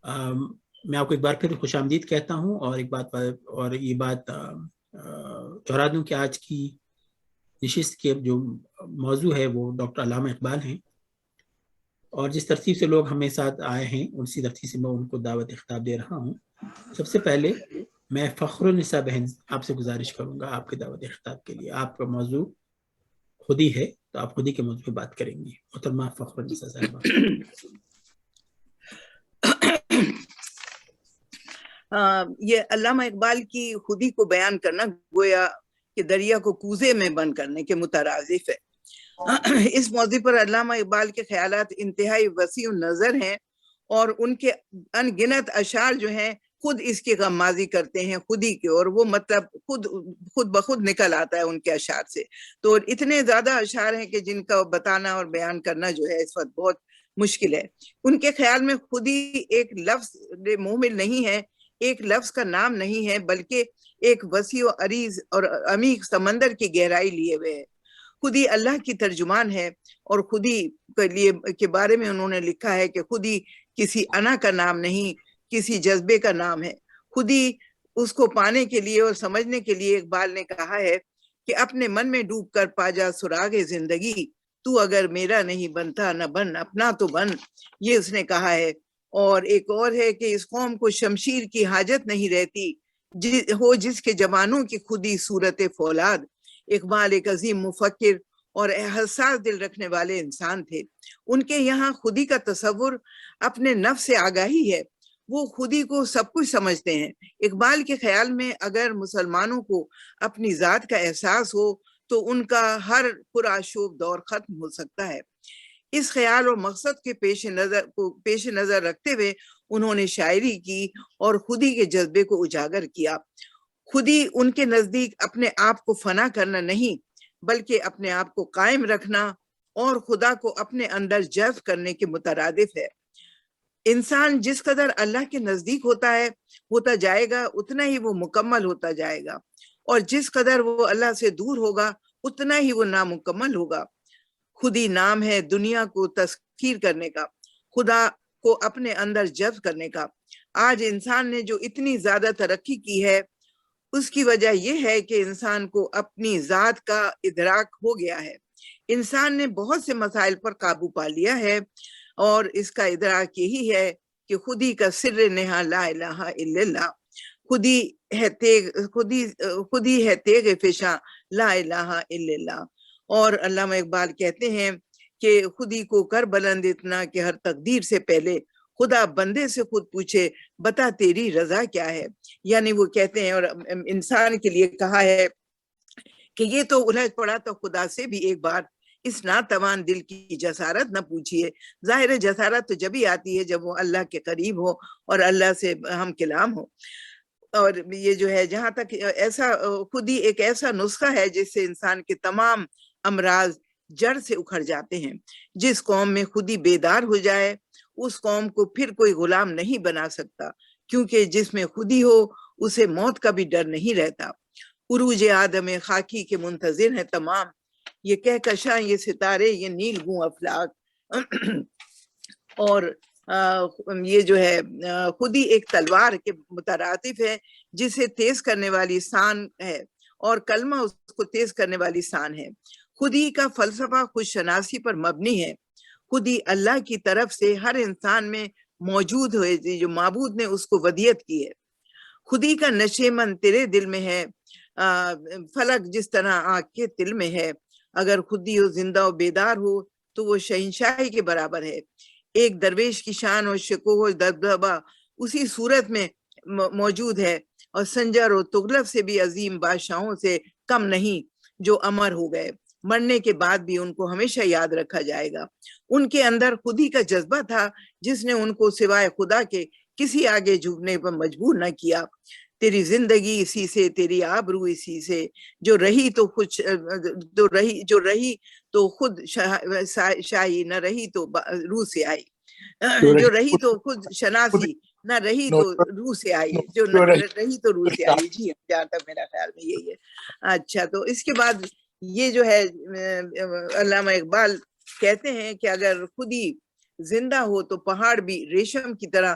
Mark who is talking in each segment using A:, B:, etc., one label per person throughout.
A: میں آپ کو ایک بار پھر خوش آمدید کہتا ہوں، اور ایک بات اور یہ بات دہرا دوں کہ آج کی نشست کے جو موضوع ہے وہ ڈاکٹر علامہ اقبال ہیں، اور جس ترتیب سے لوگ ہمیں ساتھ آئے ہیں اسی ترتیب سے میں ان کو دعوت خطاب دے رہا ہوں۔ سب سے پہلے میں فخر النساء بہن آپ سے گزارش کروں گا آپ کے دعوت خطاب کے لیے۔ آپ کا موضوع خودی ہے تو آپ خودی کے موضوع پہ بات کریں گے۔ محترمہ فخر النساء صاحبہ۔
B: یہ علامہ اقبال کی خودی کو بیان کرنا گویا کہ دریا کو کوزے میں بند کرنے کے مترادف ہے۔ اس موضوع پر علامہ اقبال کے خیالات انتہائی وسیع نظر ہیں، اور ان کے ان گنت اشعار جو ہیں خود اس کی غمازی کرتے ہیں خودی کے، اور وہ مطلب خود بخود نکل آتا ہے ان کے اشعار سے۔ تو اتنے زیادہ اشعار ہیں کہ جن کا بتانا اور بیان کرنا جو ہے اس وقت بہت مشکل ہے۔ ان کے خیال میں خودی ایک لفظ محمل نہیں ہے، ایک لفظ کا نام نہیں ہے، بلکہ ایک وسیع و عریض اور عمیق سمندر کی گہرائی لیے ہوئے ہے۔ خودی اللہ کی ترجمان ہے، اور خودی کے بارے میں انہوں نے لکھا ہے کہ خودی کسی انا کا نام نہیں، کسی جذبے کا نام ہے۔ خودی اس کو پانے کے لیے اور سمجھنے کے لیے اقبال نے کہا ہے کہ اپنے من میں ڈوب کر پا جا سراغ زندگی، تو اگر میرا نہیں بنتا نہ بن اپنا تو بن، یہ اس نے کہا ہے۔ اور ایک اور ہے کہ اس قوم کو شمشیر کی حاجت نہیں رہتی، جس کے جوانوں کی خودی صورت فولاد۔ اقبال ایک عظیم مفکر اور حساس دل رکھنے والے انسان تھے۔ ان کے یہاں خودی کا تصور اپنے نفس سے آگاہی ہے، وہ خودی کو سب کچھ سمجھتے ہیں۔ اقبال کے خیال میں اگر مسلمانوں کو اپنی ذات کا احساس ہو تو ان کا ہر پرآشوب دور ختم ہو سکتا ہے۔ اس خیال اور مقصد کے پیش نظر رکھتے ہوئے انہوں نے شاعری کی اور خودی کے جذبے کو اجاگر کیا۔ خودی ان کے نزدیک اپنے آپ کو فنا کرنا نہیں، بلکہ اپنے آپ کو قائم رکھنا اور خدا کو اپنے اندر جذب کرنے کے مترادف ہے۔ انسان جس قدر اللہ کے نزدیک ہوتا جائے گا اتنا ہی وہ مکمل ہوتا جائے گا، اور جس قدر وہ اللہ سے دور ہوگا اتنا ہی وہ نامکمل ہوگا۔ خودی نام ہے دنیا کو تسخیر کرنے کا، خدا کو اپنے اندر جذب کرنے کا۔ آج انسان نے جو اتنی زیادہ ترقی کی ہے اس کی وجہ یہ ہے کہ انسان کو اپنی ذات کا ادراک ہو گیا ہے۔ انسان نے بہت سے مسائل پر قابو پا لیا ہے، اور اس کا ادراک یہی ہے کہ خودی کا سر نہا لا الہ الا اللہ، خودی ہے تیغ فشاں لا الہ الا اللہ۔ اور علامہ اقبال کہتے ہیں کہ خودی کو کر بلند اتنا کہ ہر تقدیر سے پہلے خدا بندے سے خود پوچھے بتا تیری رضا کیا ہے۔ یعنی وہ کہتے ہیں، اور انسان کے لیے کہا ہے کہ یہ تو الجھ پڑا تو خدا سے بھی ایک بار اس ناتوان دل کی جسارت نہ پوچھیے۔ ظاہر جسارت تو جبھی آتی ہے جب وہ اللہ کے قریب ہو اور اللہ سے ہم کلام ہو۔ اور یہ جو ہے جہاں تک ایسا خودی ایک ایسا نسخہ ہے جس سے انسان کے تمام امراض جڑ سے اکھڑ جاتے ہیں۔ جس قوم میں خودی بیدار ہو جائے اس قوم کو پھر کوئی غلام نہیں بنا سکتا، کیونکہ جس میں خودی ہو اسے موت کا بھی ڈر نہیں رہتا۔ عروج آدم خاکی کے منتظر ہیں تمام، یہ کہکشاں یہ ستارے یہ نیل گوں افلاک۔ اور یہ جو ہے خودی ایک تلوار کے مترادف ہے جسے تیز کرنے والی سان ہے، اور کلمہ اس کو تیز کرنے والی سان ہے۔ خودی کا فلسفہ خود شناسی پر مبنی ہے۔ خودی اللہ کی طرف سے ہر انسان میں موجود ہوئے جو معبود نے اس کو ودیت کی ہے۔ خودی کا نشے من تیرے دل میں ہے، فلک جس طرح آنکھ کے دل میں ہے۔ اگر خودی ہو زندہ و بیدار ہو تو وہ شہنشاہی کے برابر ہے۔ ایک درویش کی شان اور شکوہ و دبدبہ اسی صورت میں موجود ہے، اور سنجر و تغلب سے بھی عظیم بادشاہوں سے کم نہیں جو امر ہو گئے، مرنے کے بعد بھی ان کو ہمیشہ یاد رکھا جائے گا۔ ان کے اندر خودی کا جذبہ تھا جس نے ان کو سوائے خدا کے کسی آگے جھکنے پر مجبور نہ کیا۔ تیری زندگی اسی سے، تیری آبرو اسی سے، جو رہی تو خود شاہی، نہ رہی تو روح سے آئی، جو رہی تو خود شناسی، نہ رہی تو روح سے آئی، جو رہی تو روح سے آئی۔ جی جہاں تک میرا خیال میں یہی ہے۔ اچھا، تو اس کے بعد یہ جو ہے علامہ اقبال کہتے ہیں کہ اگر خودی زندہ ہو تو پہاڑ بھی ریشم کی طرح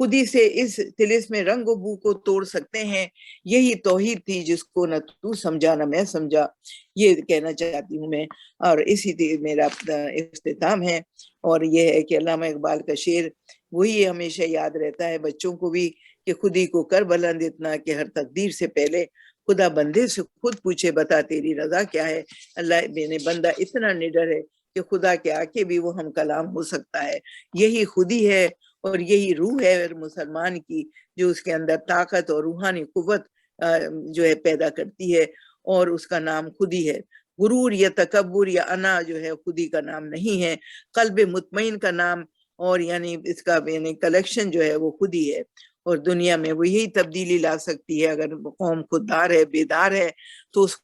B: خودی سے اس طلسم میں رنگ و بو کو توڑ سکتے ہیں. یہی توحید تھی جس کو نہ تو سمجھا نہ میں سمجھا. یہ کہنا چاہتی ہوں میں، اور اسی میرا اختتام ہے. اور یہ ہے کہ علامہ اقبال کا شعر وہی ہمیشہ یاد رہتا ہے بچوں کو بھی، کہ خودی کو کر بلند اتنا کہ ہر تقدیر سے پہلے خدا بندے سے خود پوچھے بتا تیری رضا کیا ہے. اللہ نے بندہ اتنا نڈر ہے کہ خدا کے آکے بھی وہ ہم کلام ہو سکتا ہے. یہی خودی ہے اور یہی روح ہے مسلمان کی، جو اس کے اندر طاقت اور روحانی قوت جو ہے پیدا کرتی ہے، اور اس کا نام خودی ہے. غرور یا تکبر یا انا جو ہے خودی کا نام نہیں ہے. قلب مطمئن کا نام اور یعنی اس کا یعنی کلیکشن جو ہے وہ خودی ہے. اور دنیا میں وہ یہی تبدیلی لا سکتی ہے. اگر قوم خوددار ہے، بیدار ہے، تو اس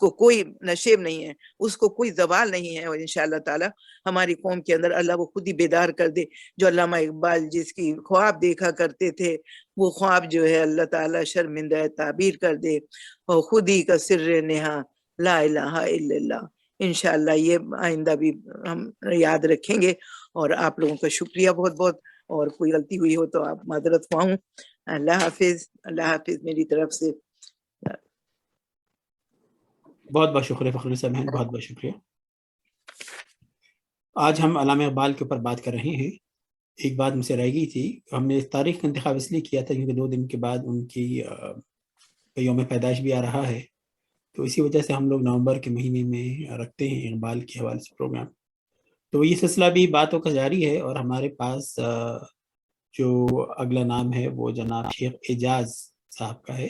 B: کو کوئی نشیب نہیں ہے، اس کو کوئی زوال نہیں ہے. اور انشاءاللہ تعالی ہماری قوم کے اندر اللہ وہ خود ہی بیدار کر دے. جو علامہ اقبال جس کی خواب دیکھا کرتے تھے، وہ خواب جو ہے اللہ تعالی شرمندہ تعبیر کر دے. اور خود ہی کا سر نہا لا الہ الا اللہ. انشاءاللہ یہ آئندہ بھی ہم یاد رکھیں گے. اور آپ لوگوں کا شکریہ بہت بہت. اور کوئی غلطی ہوئی ہو تو آپ معذرت خواہوں. اللہ حافظ. اللہ حافظ میری طرف سے.
A: بہت بہت شکریہ فخر صاحب، بہت بہت شکریہ. آج ہم علامہ اقبال کے اوپر بات کر رہے ہیں. ایک بات مجھ سے رہ گئی تھی. ہم نے اس تاریخ کا انتخاب اس لیے کیا تھا کیونکہ 2 دن کے بعد ان کی یوم پیدائش بھی آ رہا ہے، تو اسی وجہ سے ہم لوگ نومبر کے مہینے میں رکھتے ہیں اقبال کے حوالے سے پروگرام. تو یہ سلسلہ بھی باتوں کا جاری ہے. اور ہمارے پاس جو اگلا نام ہے وہ جناب شیخ اعجاز صاحب کا ہے.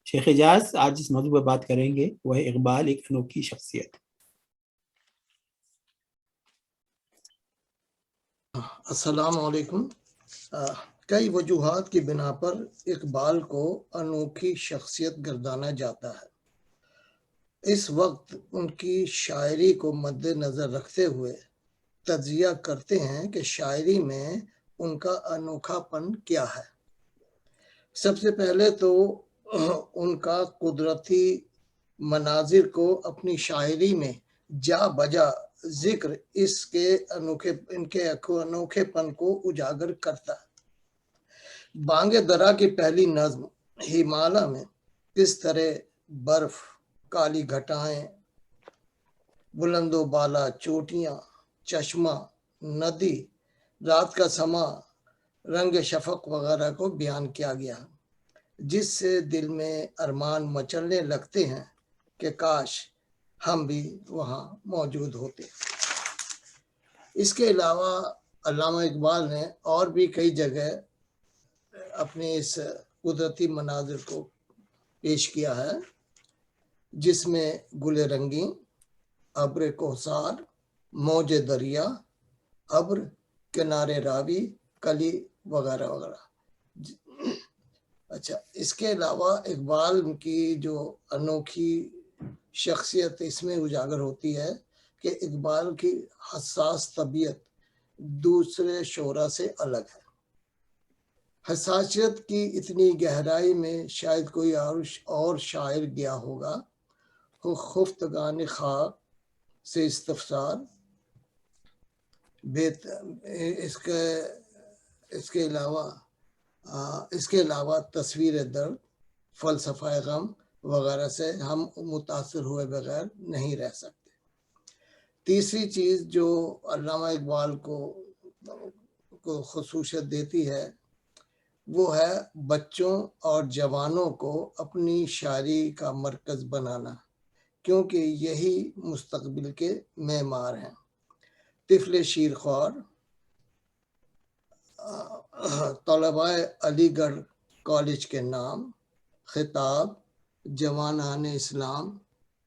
A: شیخ اعجاز آج جس موضوع پر بات کریں گے وہ ہے اقبال ایک انوکھی شخصیت.
C: السلام علیکم. کئی وجوہات کی بنا پر اقبال کو انوکھی شخصیت گردانا جاتا ہے. اس وقت ان کی شاعری کو مد نظر رکھتے ہوئے تجزیہ کرتے ہیں کہ شاعری میں ان کا انوکھا پن کیا ہے. سب سے پہلے تو ان کا قدرتی مناظر کو اپنی شاعری میں جا بجا ذکر ان کے انوکھے پن کو اجاگر کرتا ہے. بانگ درا کی پہلی نظم ہمالیہ میں کس طرح برف، کالی گھٹائیں، بلند و بالا چوٹیاں، چشمہ، ندی، رات کا سما، رنگ شفق وغیرہ کو بیان کیا گیا، جس سے دل میں ارمان مچلنے لگتے ہیں کہ کاش ہم بھی وہاں موجود ہوتے. اس کے علاوہ علامہ اقبال نے اور بھی کئی جگہ اپنے اس قدرتی مناظر کو پیش کیا ہے، جس میں گل رنگی، ابر کوثر، موج دریا، ابر کنارے راوی، کلی وغیرہ وغیرہ. اچھا، اس کے علاوہ اقبال کی جو انوکھی شخصیت اس میں اجاگر ہوتی ہے کہ اقبال کی حساس طبیعت دوسرے شعراء سے الگ ہے. حساسیت کی اتنی گہرائی میں شاید کوئی اور شاعر گیا ہوگا. خفتگان خاک سے استفسار، اس کے علاوہ تصویر درد، فلسفہ غم وغیرہ سے ہم متاثر ہوئے بغیر نہیں رہ سکتے. تیسری چیز جو علامہ اقبال کو خصوصیت دیتی ہے وہ ہے بچوں اور جوانوں کو اپنی شاعری کا مرکز بنانا، کیونکہ یہی مستقبل کے معمار ہیں. طفل شیرخوار، طلباء علی گڑھ کالج کے نام، خطاب، جوانان اسلام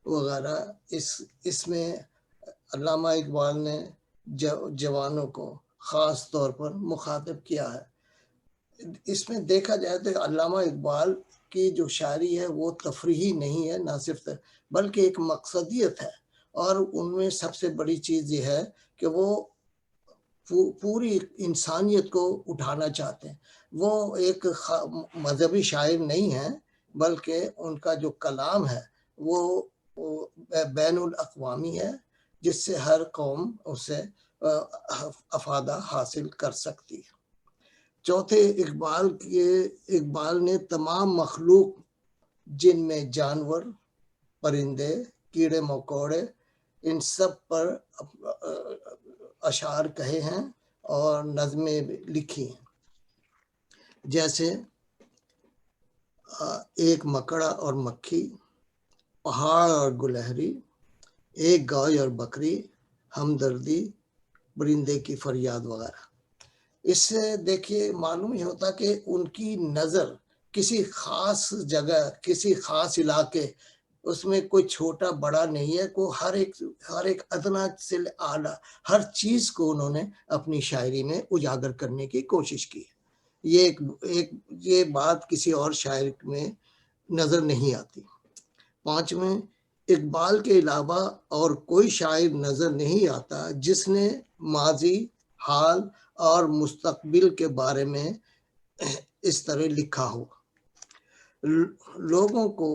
C: وغیرہ، اس میں علامہ اقبال نے جوانوں کو خاص طور پر مخاطب کیا ہے. اس میں دیکھا جائے تو علامہ اقبال کی جو شاعری ہے وہ تفریحی نہیں ہے، نہ صرف بلکہ ایک مقصدیت ہے. اور ان میں سب سے بڑی چیز یہ ہے کہ وہ پوری انسانیت کو اٹھانا چاہتے ہیں. وہ ایک مذہبی شاعر نہیں ہیں، بلکہ ان کا جو کلام ہے وہ بین الاقوامی ہے، جس سے ہر قوم اسے افادہ حاصل کر سکتی ہے. چوتھے اقبال نے تمام مخلوق جن میں جانور، پرندے، کیڑے مکوڑے، ان سب پر اشعار کہے ہیں اور نظمیں لکھی ہیں، جیسے ایک مکڑا اور مکھی، پہاڑ اور گلہری، ایک گائے اور بکری، ہمدردی، پرندے کی فریاد وغیرہ۔ اس سے دیکھیے معلوم ہی ہوتا کہ ان کی نظر کسی خاص جگہ، کسی خاص علاقے، اس میں کوئی چھوٹا بڑا نہیں ہے، کو ہر ایک ادنا سے اعلیٰ ہر چیز کو انہوں نے اپنی شاعری میں اجاگر کرنے کی کوشش کی ہے۔ یہ بات کسی اور شاعر میں نظر نہیں آتی۔ پانچویں، اقبال کے علاوہ اور کوئی شاعر نظر نہیں آتا جس نے ماضی، حال اور مستقبل کے بارے میں اس طرح لکھا ہو۔ لوگوں کو،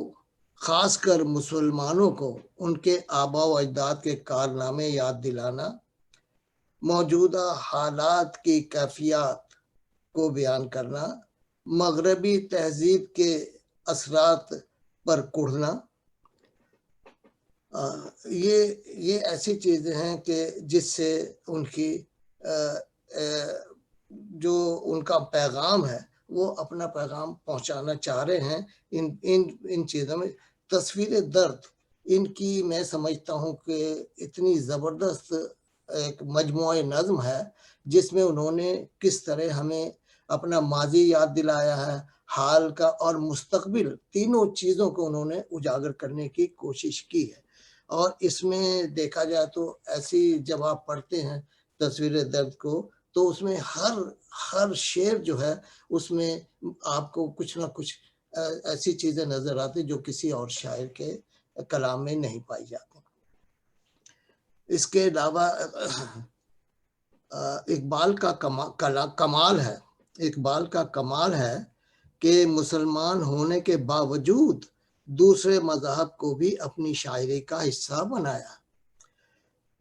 C: خاص کر مسلمانوں کو، ان کے آباء و اجداد کے کارنامے یاد دلانا، موجودہ حالات کی کیفیات کو بیان کرنا، مغربی تہذیب کے اثرات پر کڑھنا، یہ ایسی چیزیں ہیں کہ جس سے ان کی جو ان کا پیغام ہے وہ اپنا پیغام پہنچانا چاہ رہے ہیں۔ ان چیزوں میں تصویر درد ان کی میں سمجھتا ہوں کہ اتنی زبردست ایک مجموعہ نظم ہے جس میں انہوں نے کس طرح ہمیں اپنا ماضی یاد دلایا ہے، حال کا اور مستقبل، تینوں چیزوں کو انہوں نے اجاگر کرنے کی کوشش کی ہے۔ اور اس میں دیکھا جائے تو ایسی جب آپ پڑھتے ہیں تصویر درد کو تو اس میں ہر شعر جو ہے اس میں آپ کو کچھ نہ کچھ ایسی چیزیں نظر آتی جو کسی اور شاعر کے کلام میں نہیں پائی جاتی۔ اس کے علاوہ اقبال کا کمال ہے کہ مسلمان ہونے کے باوجود دوسرے مذہب کو بھی اپنی شاعری کا حصہ بنایا،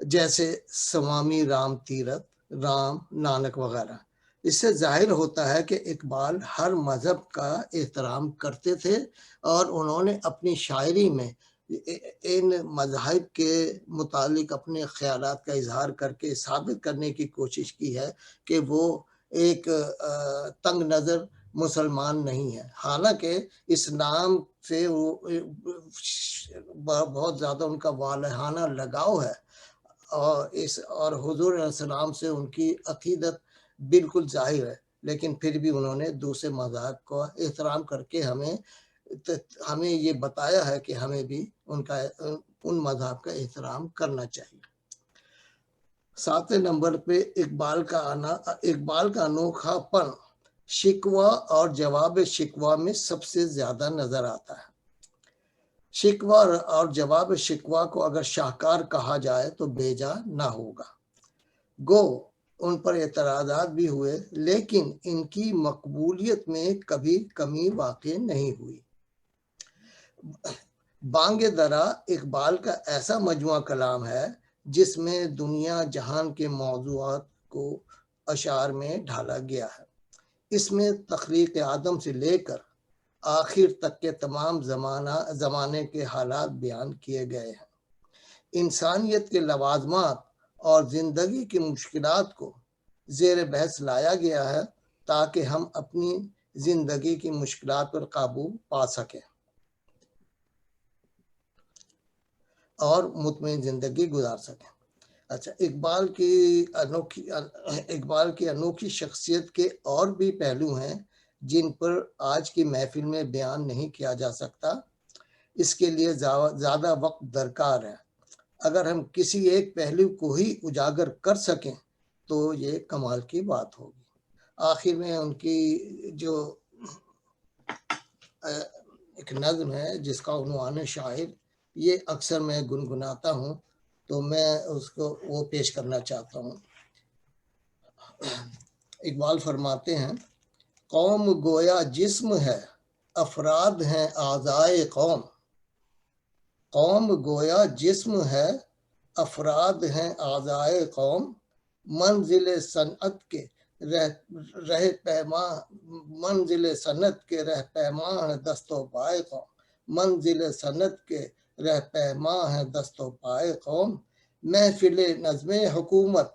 C: جیسے سوامی رام تیرتھ، رام نانک وغیرہ۔ اس سے ظاہر ہوتا ہے کہ اقبال ہر مذہب کا احترام کرتے تھے اور انہوں نے اپنی شاعری میں ان مذاہب کے متعلق اپنے خیالات کا اظہار کر کے ثابت کرنے کی کوشش کی ہے کہ وہ ایک تنگ نظر مسلمان نہیں ہے۔ حالانکہ اسلام سے بہت زیادہ ان کا والہانہ لگاؤ ہے اور حضور علیہ السلام سے ان کی عقیدت بالکل ظاہر ہے، لیکن پھر بھی انہوں نے دوسرے مذاہب کو احترام کر کے ہمیں یہ بتایا ہے کہ ہمیں بھی ان مذہب کا احترام کرنا چاہیے۔ 7 نمبر پہ اقبال کا انوکھا پن شکوہ اور جواب شکوہ میں سب سے زیادہ نظر آتا ہے۔ شکوہ اور جواب شکوہ کو اگر شاہکار کہا جائے تو بیجا نہ ہوگا۔ گو ان پر اعتراضات بھی ہوئے لیکن ان کی مقبولیت میں کبھی کمی واقع نہیں ہوئی۔ بانگ درا اقبال کا ایسا مجموعہ کلام ہے جس میں دنیا جہان کے موضوعات کو اشعار میں ڈھالا گیا ہے۔ اس میں تخلیق آدم سے لے کر آخر تک کے تمام زمانے کے حالات بیان کیے گئے ہیں۔ انسانیت کے لوازمات اور زندگی کی مشکلات کو زیر بحث لایا گیا ہے تاکہ ہم اپنی زندگی کی مشکلات پر قابو پا سکیں اور مطمئن زندگی گزار سکیں۔ اچھا، اقبال کی انوکھی شخصیت کے اور بھی پہلو ہیں جن پر آج کی محفل میں بیان نہیں کیا جا سکتا، اس کے لیے زیادہ وقت درکار ہے۔ اگر ہم کسی ایک پہلو کو ہی اجاگر کر سکیں تو یہ کمال کی بات ہوگی۔ آخر میں ان کی جو ایک نظم ہے جس کا عنوان شاعر، یہ اکثر میں گنگناتا ہوں تو میں اس کو وہ پیش کرنا چاہتا ہوں۔ اقبال فرماتے ہیں، قوم گویا جسم ہے، افراد ہیں اعضائے قوم۔ قوم گویا جسم ہے، افراد ہیں اعضائے قوم، منزل صنعت کے رہ پیما منزل سنت کے رہ پیما ہے دست و پائے قوم، منزل سنت کے رہ پیما ہے دست و پائے قوم، محفل نظم حکومت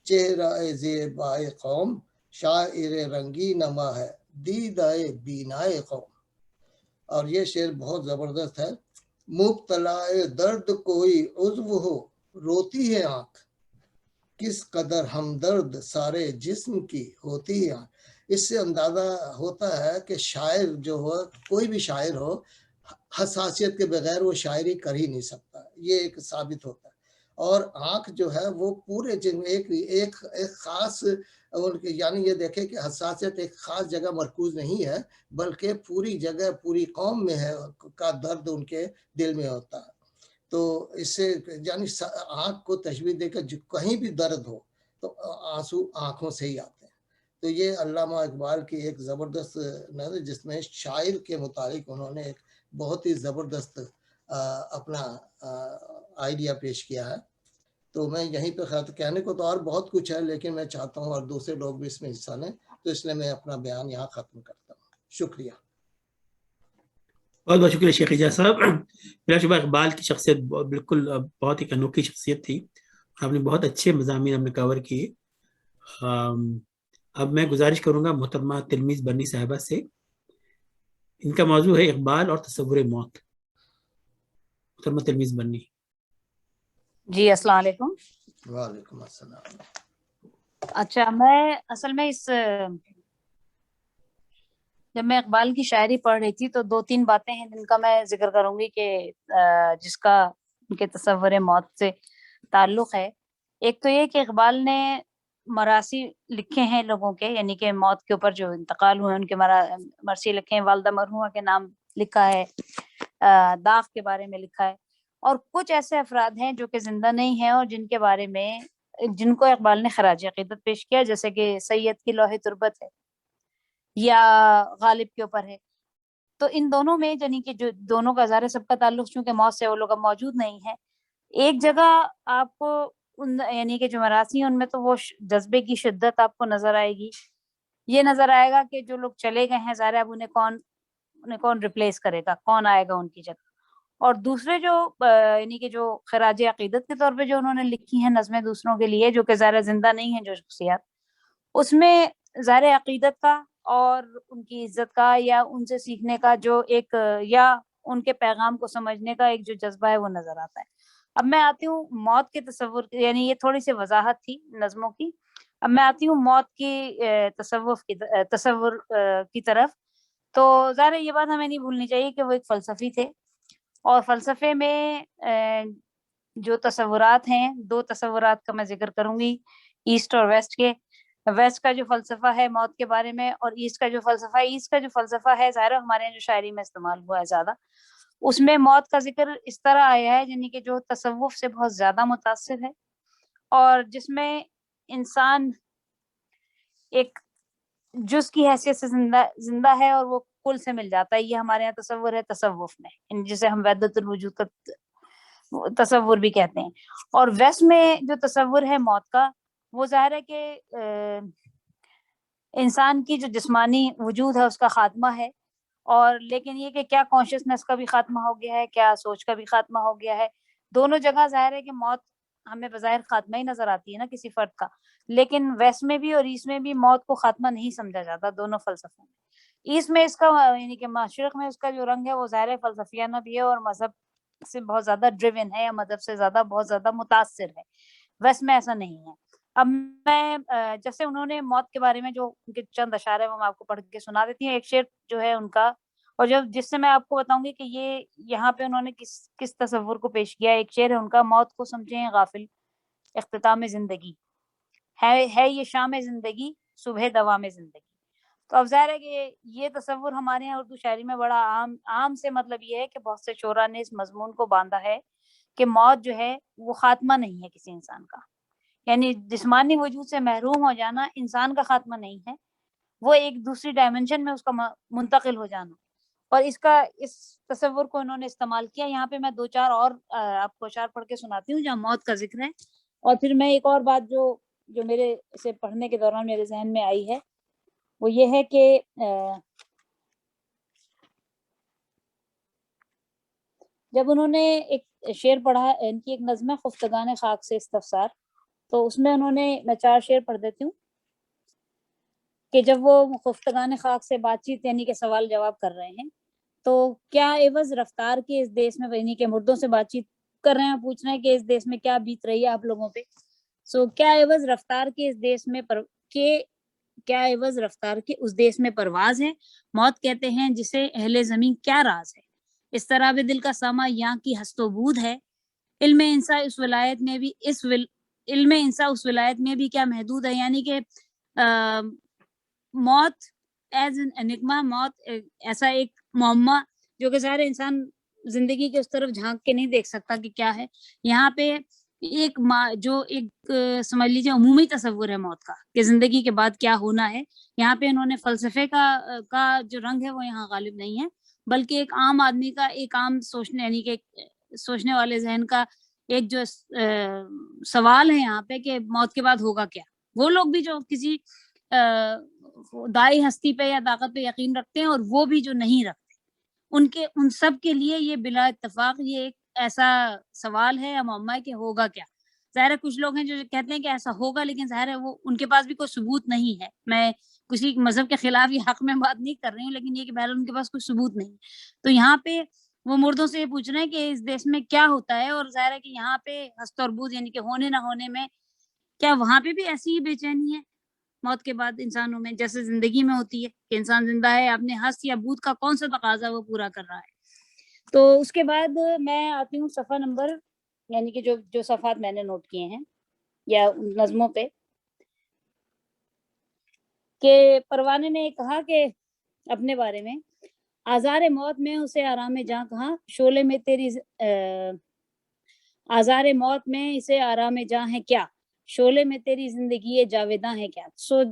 C: چہرہ زیبائے قوم، شاعر رنگی نما ہے دیدائے بینائے قوم۔ اور یہ شعر بہت زبردست ہے۔ مبتلا درد کوئی عضو ہو روتی ہے آنکھ، کس قدر ہمدرد سارے جسم کی ہوتی ہے آنکھ۔ اس سے اندازہ ہوتا ہے کہ شاعر جو ہو، کوئی بھی شاعر ہو، حساسیت کے بغیر وہ شاعری کر ہی نہیں سکتا، یہ ایک ثابت ہوتا ہے۔ اور آنکھ جو ہے وہ پورے ایک خاص، یعنی یہ دیکھیں کہ حساسیت ایک خاص جگہ مرکوز نہیں ہے، بلکہ پوری جگہ پوری قوم میں ہے کا درد ان کے دل میں ہوتا ہے۔ تو اس سے یعنی آنکھ کو تشبیہ دے کر کہیں بھی درد ہو تو آنسو آنکھوں سے ہی آتے ہیں۔ تو یہ علامہ اقبال کی ایک زبردست نظر، جس میں شاعر کے متعلق انہوں نے ایک بہت ہی زبردست اپنا آئیڈیا پیش کیا ہے۔ تو میں یہیں پہ کہنے کو تو اور بہت کچھ ہے، لیکن میں چاہتا ہوں اور دوسرے لوگ بھی اس میں حصہ لیں، تو اس لیے میں اپنا بیان یہاں ختم کرتا ہوں۔ شکریہ۔
A: بہت بہت شکریہ شیخ اعجاز صاحب۔ بلا شبہ اقبال کی شخصیت بالکل بہت ایک انوکھی شخصیت تھی، آپ نے بہت اچھے مضامین ہم نے کور کیے۔ اب میں گزارش کروں گا محترمہ تلمیذ بنی صاحبہ سے، ان کا موضوع ہے اقبال اور تصور موت۔ محترمہ تلمیذ بنی۔
D: جی السلام علیکم۔
C: وعلیکم السلام۔
D: اچھا، میں اصل میں جب میں اقبال کی شاعری پڑھ رہی تھی تو دو تین باتیں ہیں جن کا میں ذکر کروں گی کہ جس کا ان کے تصور موت سے تعلق ہے۔ ایک تو یہ کہ اقبال نے مراثی لکھے ہیں لوگوں کے، یعنی کہ موت کے اوپر جو انتقال ہوئے ان کے مرثی لکھے ہیں، والدہ مرحومہ کے نام لکھا ہے، داغ کے بارے میں لکھا ہے، اور کچھ ایسے افراد ہیں جو کہ زندہ نہیں ہیں اور جن کو اقبال نے خراج عقیدت پیش کیا، جیسے کہ سید کی لوح تربت ہے یا غالب کے اوپر ہے۔ تو ان دونوں میں یعنی کہ جو دونوں کا ظاہر سب کا تعلق چونکہ موت سے وہ لوگ اب موجود نہیں ہے، ایک جگہ آپ کو یعنی کہ جو مراثی ہیں ان میں تو وہ جذبے کی شدت آپ کو نظر آئے گی، یہ نظر آئے گا کہ جو لوگ چلے گئے ہیں ظاہر اب انہیں کون ریپلیس کرے گا، کون آئے گا ان کی جگہ۔ اور دوسرے جو یعنی کہ جو خراج عقیدت کے طور پہ جو انہوں نے لکھی ہیں نظمیں دوسروں کے لیے جو کہ ظاہر زندہ نہیں ہیں جو شخصیات، اس میں ظاہر عقیدت کا اور ان کی عزت کا یا ان سے سیکھنے کا جو ایک یا ان کے پیغام کو سمجھنے کا ایک جو جذبہ ہے وہ نظر آتا ہے۔ اب میں آتی ہوں موت کے تصور، یعنی یہ تھوڑی سی وضاحت تھی نظموں کی، اب میں آتی ہوں موت کی تصور کی طرف۔ تو ظاہر یہ بات ہمیں نہیں بھولنی چاہیے کہ وہ ایک فلسفی تھے، اور فلسفے میں جو تصورات ہیں، دو تصورات کا میں ذکر کروں گی، ایسٹ اور ویسٹ کے۔ ویسٹ کا جو فلسفہ ہے موت کے بارے میں، اور ایسٹ کا جو فلسفہ ہے ظاہر ہمارے یہاں جو شاعری میں استعمال ہوا ہے زیادہ، اس میں موت کا ذکر اس طرح آیا ہے یعنی کہ جو تصوف سے بہت زیادہ متاثر ہے، اور جس میں انسان ایک جز کی حیثیت سے زندہ ہے اور وہ کل سے مل جاتا ہے۔ یہ ہمارے یہاں تصور ہے تصوف میں، جسے ہم وحدت الوجود کا تصور بھی کہتے ہیں۔ اور ویسٹ میں جو تصور ہے موت کا، وہ ظاہر ہے کہ انسان کی جو جسمانی وجود ہے اس کا خاتمہ ہے، اور لیکن یہ کہ کیا کانشیسنس کا بھی خاتمہ ہو گیا ہے، کیا سوچ کا بھی خاتمہ ہو گیا ہے۔ دونوں جگہ ظاہر ہے کہ موت ہمیں بظاہر خاتمہ ہی نظر آتی ہے نا کسی فرد کا، لیکن ویسٹ میں بھی اور ایسٹ میں بھی موت کو خاتمہ نہیں سمجھا جاتا دونوں فلسفوں میں۔ ایسٹ میں اس کا یعنی کہ مشرق میں اس کا جو رنگ ہے وہ ظاہر فلسفیانہ بھی ہے اور مذہب سے بہت زیادہ ڈریون ہے یا مذہب سے بہت زیادہ متاثر ہے۔ ویسٹ میں ایسا نہیں ہے۔ اب میں جیسے انہوں نے موت کے بارے میں جو ان کے چند اشعار ہیں وہ میں آپ کو پڑھ کے سنا دیتی ہوں۔ ایک شعر جو ہے ان کا، اور جس سے میں آپ کو بتاؤں گی کہ یہ یہاں پہ انہوں نے کس تصور کو پیش کیا۔ ایک شعر ہے ان کا، موت کو سمجھیں غافل اختتام زندگی ہے یہ شام زندگی صبح دوام زندگی۔ تو اب ظاہر ہے کہ یہ تصور ہمارے یہاں اردو شاعری میں بڑا عام سے مطلب یہ ہے کہ بہت سے شعراء نے اس مضمون کو باندھا ہے کہ موت جو ہے وہ خاتمہ نہیں ہے کسی انسان کا، یعنی جسمانی وجود سے محروم ہو جانا انسان کا خاتمہ نہیں ہے، وہ ایک دوسری ڈائمنشن میں اس کا منتقل ہو جانا۔ اور اس تصور کو انہوں نے استعمال کیا۔ یہاں پہ میں دو چار اور آپ کو اشعار پڑھ کے سناتی ہوں جہاں موت کا ذکر ہے، اور پھر میں ایک اور بات جو جو میرے اسے پڑھنے کے دوران میرے ذہن میں آئی ہے وہ یہ ہے کہ جب انہوں نے ایک شعر پڑھا، ان کی ایک نظم ہے خفتگان خاک سے استفسار، تو اس میں انہوں نے، میں 4 شعر پڑھ دیتی ہوں کہ جب وہ خفتگان خاک سے بات چیت یعنی کہ سوال جواب کر رہے ہیں تو کیا عوض رفتار کے اس دیس میں، یعنی کہ مردوں سے بات چیت کر رہے ہیں، پوچھ رہے ہیں کہ اس دیس میں کیا بیت رہی ہے آپ لوگوں پہ. کیا عوض رفتار کے اس دیس میں کیا عوض رفتار کے اس دیس میں پرواز ہے، موت کہتے ہیں جسے اہل زمین کیا راز ہے، اس طرح بھی دل کا ساما یہاں کی ہست و بود ہے، علم انسا اس ولایت میں بھی علم انسا اس ولایت میں بھی کیا محدود ہے. یعنی کہ موت ایز این انگما، موت ایسا ایک معمہ جو کہ ظاہر انسان زندگی کے اس طرف جھانک کے نہیں دیکھ سکتا کہ کیا ہے. یہاں پہ ایک جو ایک سمجھ لیجیے عمومی تصور ہے موت کا کہ زندگی کے بعد کیا ہونا ہے. یہاں پہ انہوں نے فلسفے کا جو رنگ ہے وہ یہاں غالب نہیں ہے، بلکہ ایک عام آدمی کا، ایک عام سوچنے، یعنی کہ سوچنے والے ذہن کا ایک جو سوال ہے یہاں پہ کہ موت کے بعد ہوگا کیا. وہ لوگ بھی جو کسی دائی ہستی پہ یا طاقت پہ یقین رکھتے ہیں اور وہ بھی جو نہیں رکھتے، ان سب کے لیے یہ بلا اتفاق یہ ایک ایسا سوال ہے یا معمہ ہے کہ ہوگا کیا. ظاہر ہے کچھ لوگ ہیں جو کہتے ہیں کہ ایسا ہوگا، لیکن ظاہر ہے وہ ان کے پاس بھی کوئی ثبوت نہیں ہے. میں کسی مذہب کے خلاف یہ حق میں بات نہیں کر رہی ہوں، لیکن یہ کہ بہرحال ان کے پاس کوئی ثبوت نہیں. تو یہاں پہ وہ مردوں سے یہ پوچھ رہے ہیں کہ اس دیش میں کیا ہوتا ہے، اور ظاہر ہے کہ یہاں پہ ہست اور بود یعنی کہ ہونے نہ ہونے میں کیا وہاں پہ بھی ایسی ہی بے چینی ہے موت کے بعد انسانوں میں جیسے زندگی میں ہوتی ہے کہ انسان زندہ ہے، اپنے ہست یا بود کا کون سا تقاضا وہ پورا کر رہا ہے. تو اس کے بعد میں آتی ہوں صفحہ نمبر، یعنی کہ جو صفحات میں نے نوٹ کیے ہیں یا نظموں پہ، کہ پروانے نے کہا کہ اپنے بارے میں، آزار موت میں اسے آرام جاں کہاں، شعلے میں تیری آزار موت میں اسے آرام جاں ہے کیا، شعلے میں تیری زندگی جاویداں ہے کیا.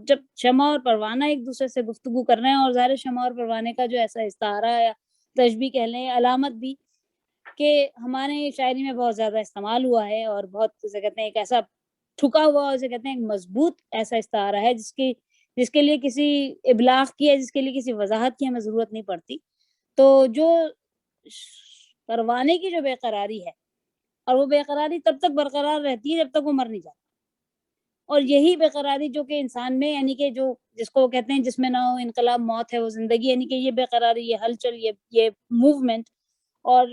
D: جب شمع اور پروانہ ایک دوسرے سے گفتگو کر رہے ہیں، اور ظاہر شمع اور پروانے کا جو ایسا استعارہ یا تشبیہ کہہ لیں، علامت بھی کہ ہمارے شاعری میں بہت زیادہ استعمال ہوا ہے، اور بہت اسے کہتے ہیں ایک ایسا ٹھکا ہوا، اسے کہتے ہیں ایک مضبوط ایسا استعارہ ہے جس کے لیے کسی ابلاغ کی ہے، جس کے لیے کسی وضاحت کی ہمیں ضرورت نہیں پڑتی. تو جو پروانے کی جو بے قراری ہے، اور وہ بے قراری تب تک برقرار رہتی ہے جب تک وہ مر نہیں جاتا، اور یہی بے قراری جو کہ انسان میں، یعنی کہ جو جس کو کہتے ہیں جس میں نہ ہو انقلاب موت ہے وہ زندگی، یعنی کہ یہ بے قراری، یہ ہلچل، یہ موومنٹ، اور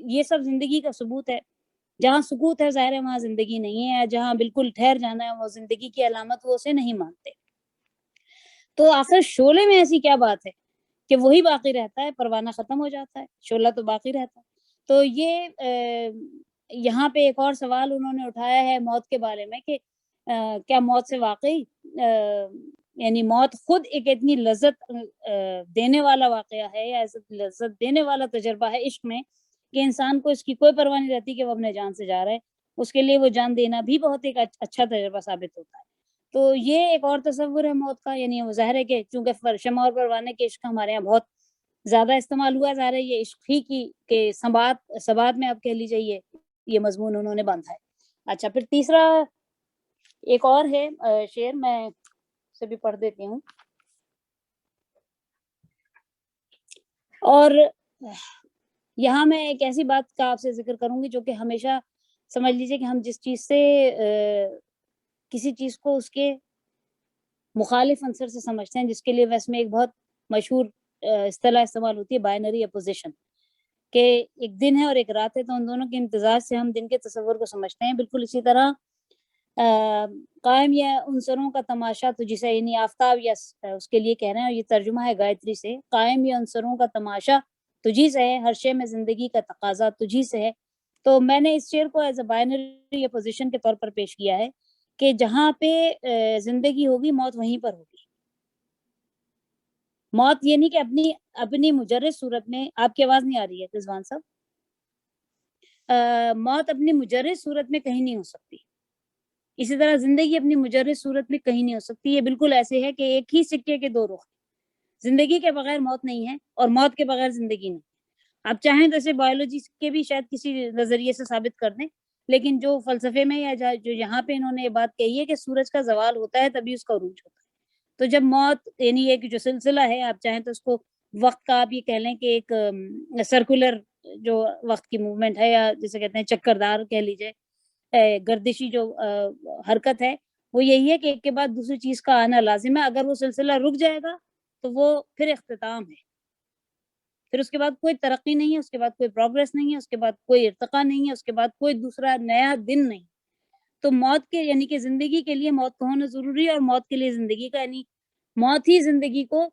D: یہ سب زندگی کا ثبوت ہے. جہاں سکوت ہے ظاہر ہے وہاں زندگی نہیں ہے، جہاں بالکل ٹھہر جانا ہے وہ زندگی کی علامت، وہ اسے نہیں مانتے. تو آخر شعلے میں ایسی کیا بات ہے کہ وہی باقی رہتا ہے، پروانہ ختم ہو جاتا ہے، شعلہ تو باقی رہتا ہے. تو یہ یہاں پہ ایک اور سوال انہوں نے اٹھایا ہے موت کے بارے میں کہ کیا موت سے واقعی یعنی موت خود ایک اتنی لذت دینے والا واقعہ ہے، یا لذت دینے والا تجربہ ہے عشق میں کہ انسان کو اس کی کوئی پرواہ نہیں رہتی کہ وہ اپنے جان سے جا رہا ہے، اس کے لیے وہ جان دینا بھی بہت ایک اچھا تجربہ ثابت ہوتا ہے. تو یہ ایک اور تصور ہے موت کا. یعنی وہ ظاہر ہے کہ چونکہ شمع اور پروانے کے عشق ہمارے یہاں بہت زیادہ استعمال ہوا ہے، ظاہر ہے یہ عشق ہی کی کہ ثبات میں آپ کہہ لیجیے یہ مضمون انہوں نے باندھا ہے. اچھا، پھر تیسرا ایک اور ہے شعر، میں سے بھی پڑھ دیتی ہوں. اور یہاں میں ایک ایسی بات کا آپ سے ذکر کروں گی جو کہ ہمیشہ سمجھ لیجیے کہ ہم جس چیز سے کسی چیز کو اس کے مخالف عنصر سے سمجھتے ہیں، جس کے لیے ویسے میں ایک بہت مشہور اصطلاح استعمال ہوتی ہے بائنری اپوزیشن، کہ ایک دن ہے اور ایک رات ہے، تو ان دونوں کے امتزاج سے ہم دن کے تصور کو سمجھتے ہیں. بالکل اسی طرح قائم یا عنصروں کا تماشا تو جسے یعنی آفتاب یا اس کے لیے کہہ رہے ہیں، یہ ترجمہ ہے گایتری سے، قائم یا عنصروں کا تماشا تجھی سے ہے، ہر شے میں زندگی کا تقاضا تجھی سے ہے. تو میں نے اس شعر کو ایز اے بائنری اپوزیشن کے طور پر پیش کیا ہے کہ جہاں پہ زندگی ہوگی موت وہیں پر ہوگی. موت یہ نہیں کہ اپنی مجرد صورت میں، آپ کی آواز نہیں آ رہی ہے رضوان صاحب، موت اپنی مجرد صورت میں کہیں نہیں ہو سکتی، اسی طرح زندگی اپنی مجرد صورت میں کہیں نہیں ہو سکتی. یہ بالکل ایسے ہے کہ ایک ہی سکے کے دو رخ، زندگی کے بغیر موت نہیں ہے اور موت کے بغیر زندگی نہیں. آپ چاہیں تو اسے بایولوجی کے بھی شاید کسی نظریے سے ثابت کر دیں، لیکن جو فلسفے میں یا جو یہاں پہ انہوں نے یہ بات کہی ہے کہ سورج کا زوال ہوتا ہے تبھی اس کا عروج ہوتا ہے. تو جب موت یعنی ایک جو سلسلہ ہے، آپ چاہیں تو اس کو وقت کا آپ یہ کہہ لیں کہ ایک سرکولر جو وقت کی موومنٹ ہے، یا جسے کہتے ہیں چکردار کہہ لیجئے، گردشی جو حرکت ہے، وہ یہی ہے کہ ایک کے بعد دوسری چیز کا آنا لازم ہے. اگر وہ سلسلہ رک جائے گا تو وہ پھر اختتام ہے، پھر اس کے بعد کوئی ترقی نہیں ہے، اس کے بعد کوئی پروگریس نہیں ہے، اس کے بعد کوئی ارتقا نہیں ہے، اس کے بعد کوئی دوسرا نیا دن نہیں. تو موت کے یعنی کہ زندگی کے لیے موت کا ہونا ضروری ہے، اور موت کے لیے زندگی کا یعنی موت ہی زندگی کو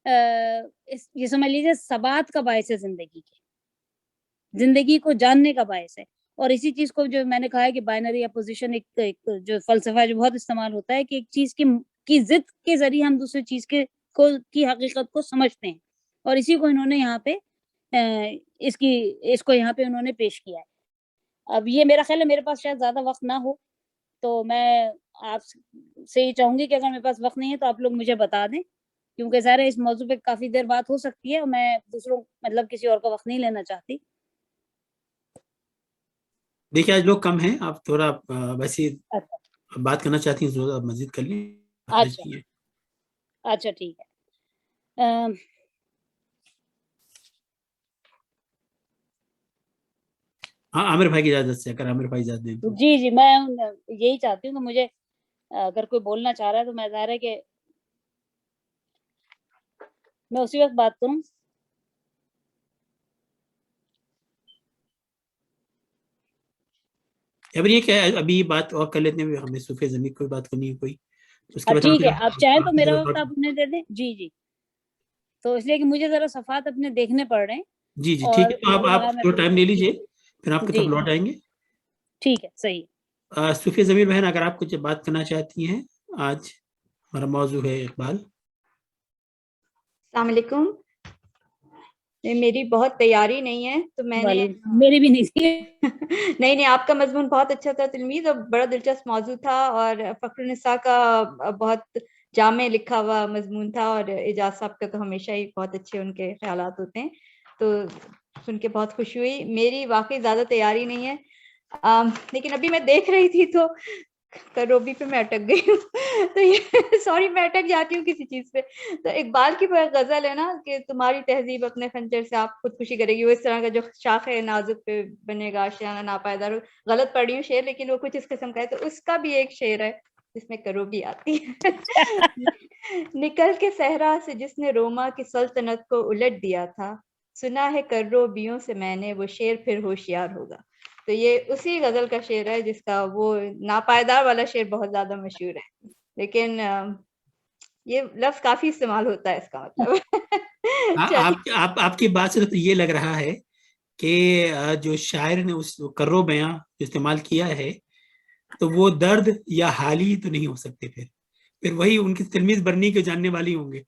D: یہ سمجھ لیجیے ثبات کا باعث ہے، زندگی کو جاننے کا باعث ہے. اور اسی چیز کو جو میں نے کہا ہے کہ بائنری اپوزیشن ایک جو فلسفہ جو بہت استعمال ہوتا ہے کہ ایک چیز کی ضد کے ذریعے ہم دوسری چیز کی حقیقت کو سمجھتے ہیں، اور اسی کو انہوں نے یہاں پہ اس کو یہاں پہ انہوں نے پیش کیا ہے. اب یہ میرا خیال ہے میرے پاس شاید زیادہ وقت نہ ہو، تو میں آپ سے یہ چاہوں گی کہ اگر میرے پاس وقت نہیں ہے تو آپ لوگ مجھے بتا دیں، کیونکہ ظاہر ہے اس موضوع پہ کافی دیر بات ہو سکتی ہے، اور میں دوسروں مطلب کسی اور کا وقت نہیں لینا چاہتی.
A: دیکھیے آج لوگ کم ہیں، آپ تھوڑا ویسے بات کرنا چاہتی ہیں آپ مزید کر لیں.
D: اچھا ٹھیک ہے.
A: ہاں عامر بھائی کی اجازت سے، اگر عامر بھائی اجازت دیں تو.
D: جی میں یہی چاہتی ہوں کہ مجھے اگر کوئی بولنا چاہ رہا ہے تو میں ظاہر ہے کہ میں اسی وقت بات کروں.
A: یہ کیا ہے، ابھی بات اور کر لیتے ہیں، ہمیں صوفیہ ضمیر کوئی بات کرنی ہے کوئی، اس کے بعد
D: ٹھیک ہے، آپ چاہیں تو میرا وقت آپ انہیں دے دیں. جی تو اس لیے کہ مجھے ذرا صفحات اپنے دیکھنے پڑ رہے ہیں.
A: جی ٹھیک ہے، تو آپ تھوڑا ٹائم لے لیجئے، پھر آپ کی طرف لوٹ آئیں گے.
D: ٹھیک ہے، صحیح.
A: صوفیہ ضمیر بہن، اگر آپ کچھ بات کرنا چاہتی ہیں، آج ہمارا موضوع ہے اقبال.
E: السلام علیکم. میری بہت تیاری نہیں ہے تو میں نے
D: میری بھی نہیں تھی.
E: نہیں آپ کا مضمون بہت اچھا تھا تلمیذ، اور بڑا دلچسپ موضوع تھا، اور فخر النساء کا بہت جامع لکھا ہوا مضمون تھا، اور اعجاز صاحب کا تو ہمیشہ ہی بہت اچھے ان کے خیالات ہوتے ہیں، تو سن کے بہت خوشی ہوئی. میری واقعی زیادہ تیاری نہیں ہے، لیکن ابھی میں دیکھ رہی تھی تو کروبی پہ میں اٹک گئی ہوں. تو یہ سوری، میں اٹک جاتی ہوں کسی چیز پہ. تو اقبال کی غزل ہے نا کہ تمہاری تہذیب اپنے خنجر سے آپ خودکشی کرے گی، وہ اس طرح کا جو شاخ نازک پہ بنے گا آشیانہ ناپائیدار. غلط پڑھ رہی ہوں شعر، لیکن وہ کچھ اس قسم کا ہے. تو اس کا بھی ایک شعر ہے جس میں کروبی آتی ہے. نکل کے صحرا سے جس نے روما کی سلطنت کو الٹ دیا تھا، سنا ہے کروبیوں سے میں نے وہ شیر پھر ہوشیار ہوگا. تو یہ اسی غزل کا شعر ہے جس کا وہ ناپائیدار والا شعر بہت زیادہ مشہور ہے، لیکن یہ لفظ کافی استعمال ہوتا ہے اس کا مطلب.
A: آپ کی بات سے تو یہ لگ رہا ہے کہ جو شاعر نے اس کرو بیاں استعمال کیا ہے تو وہ درد یا حالی تو نہیں ہو سکتے، پھر وہی ان کی تلمیذ برنی کے جاننے والی ہوں گے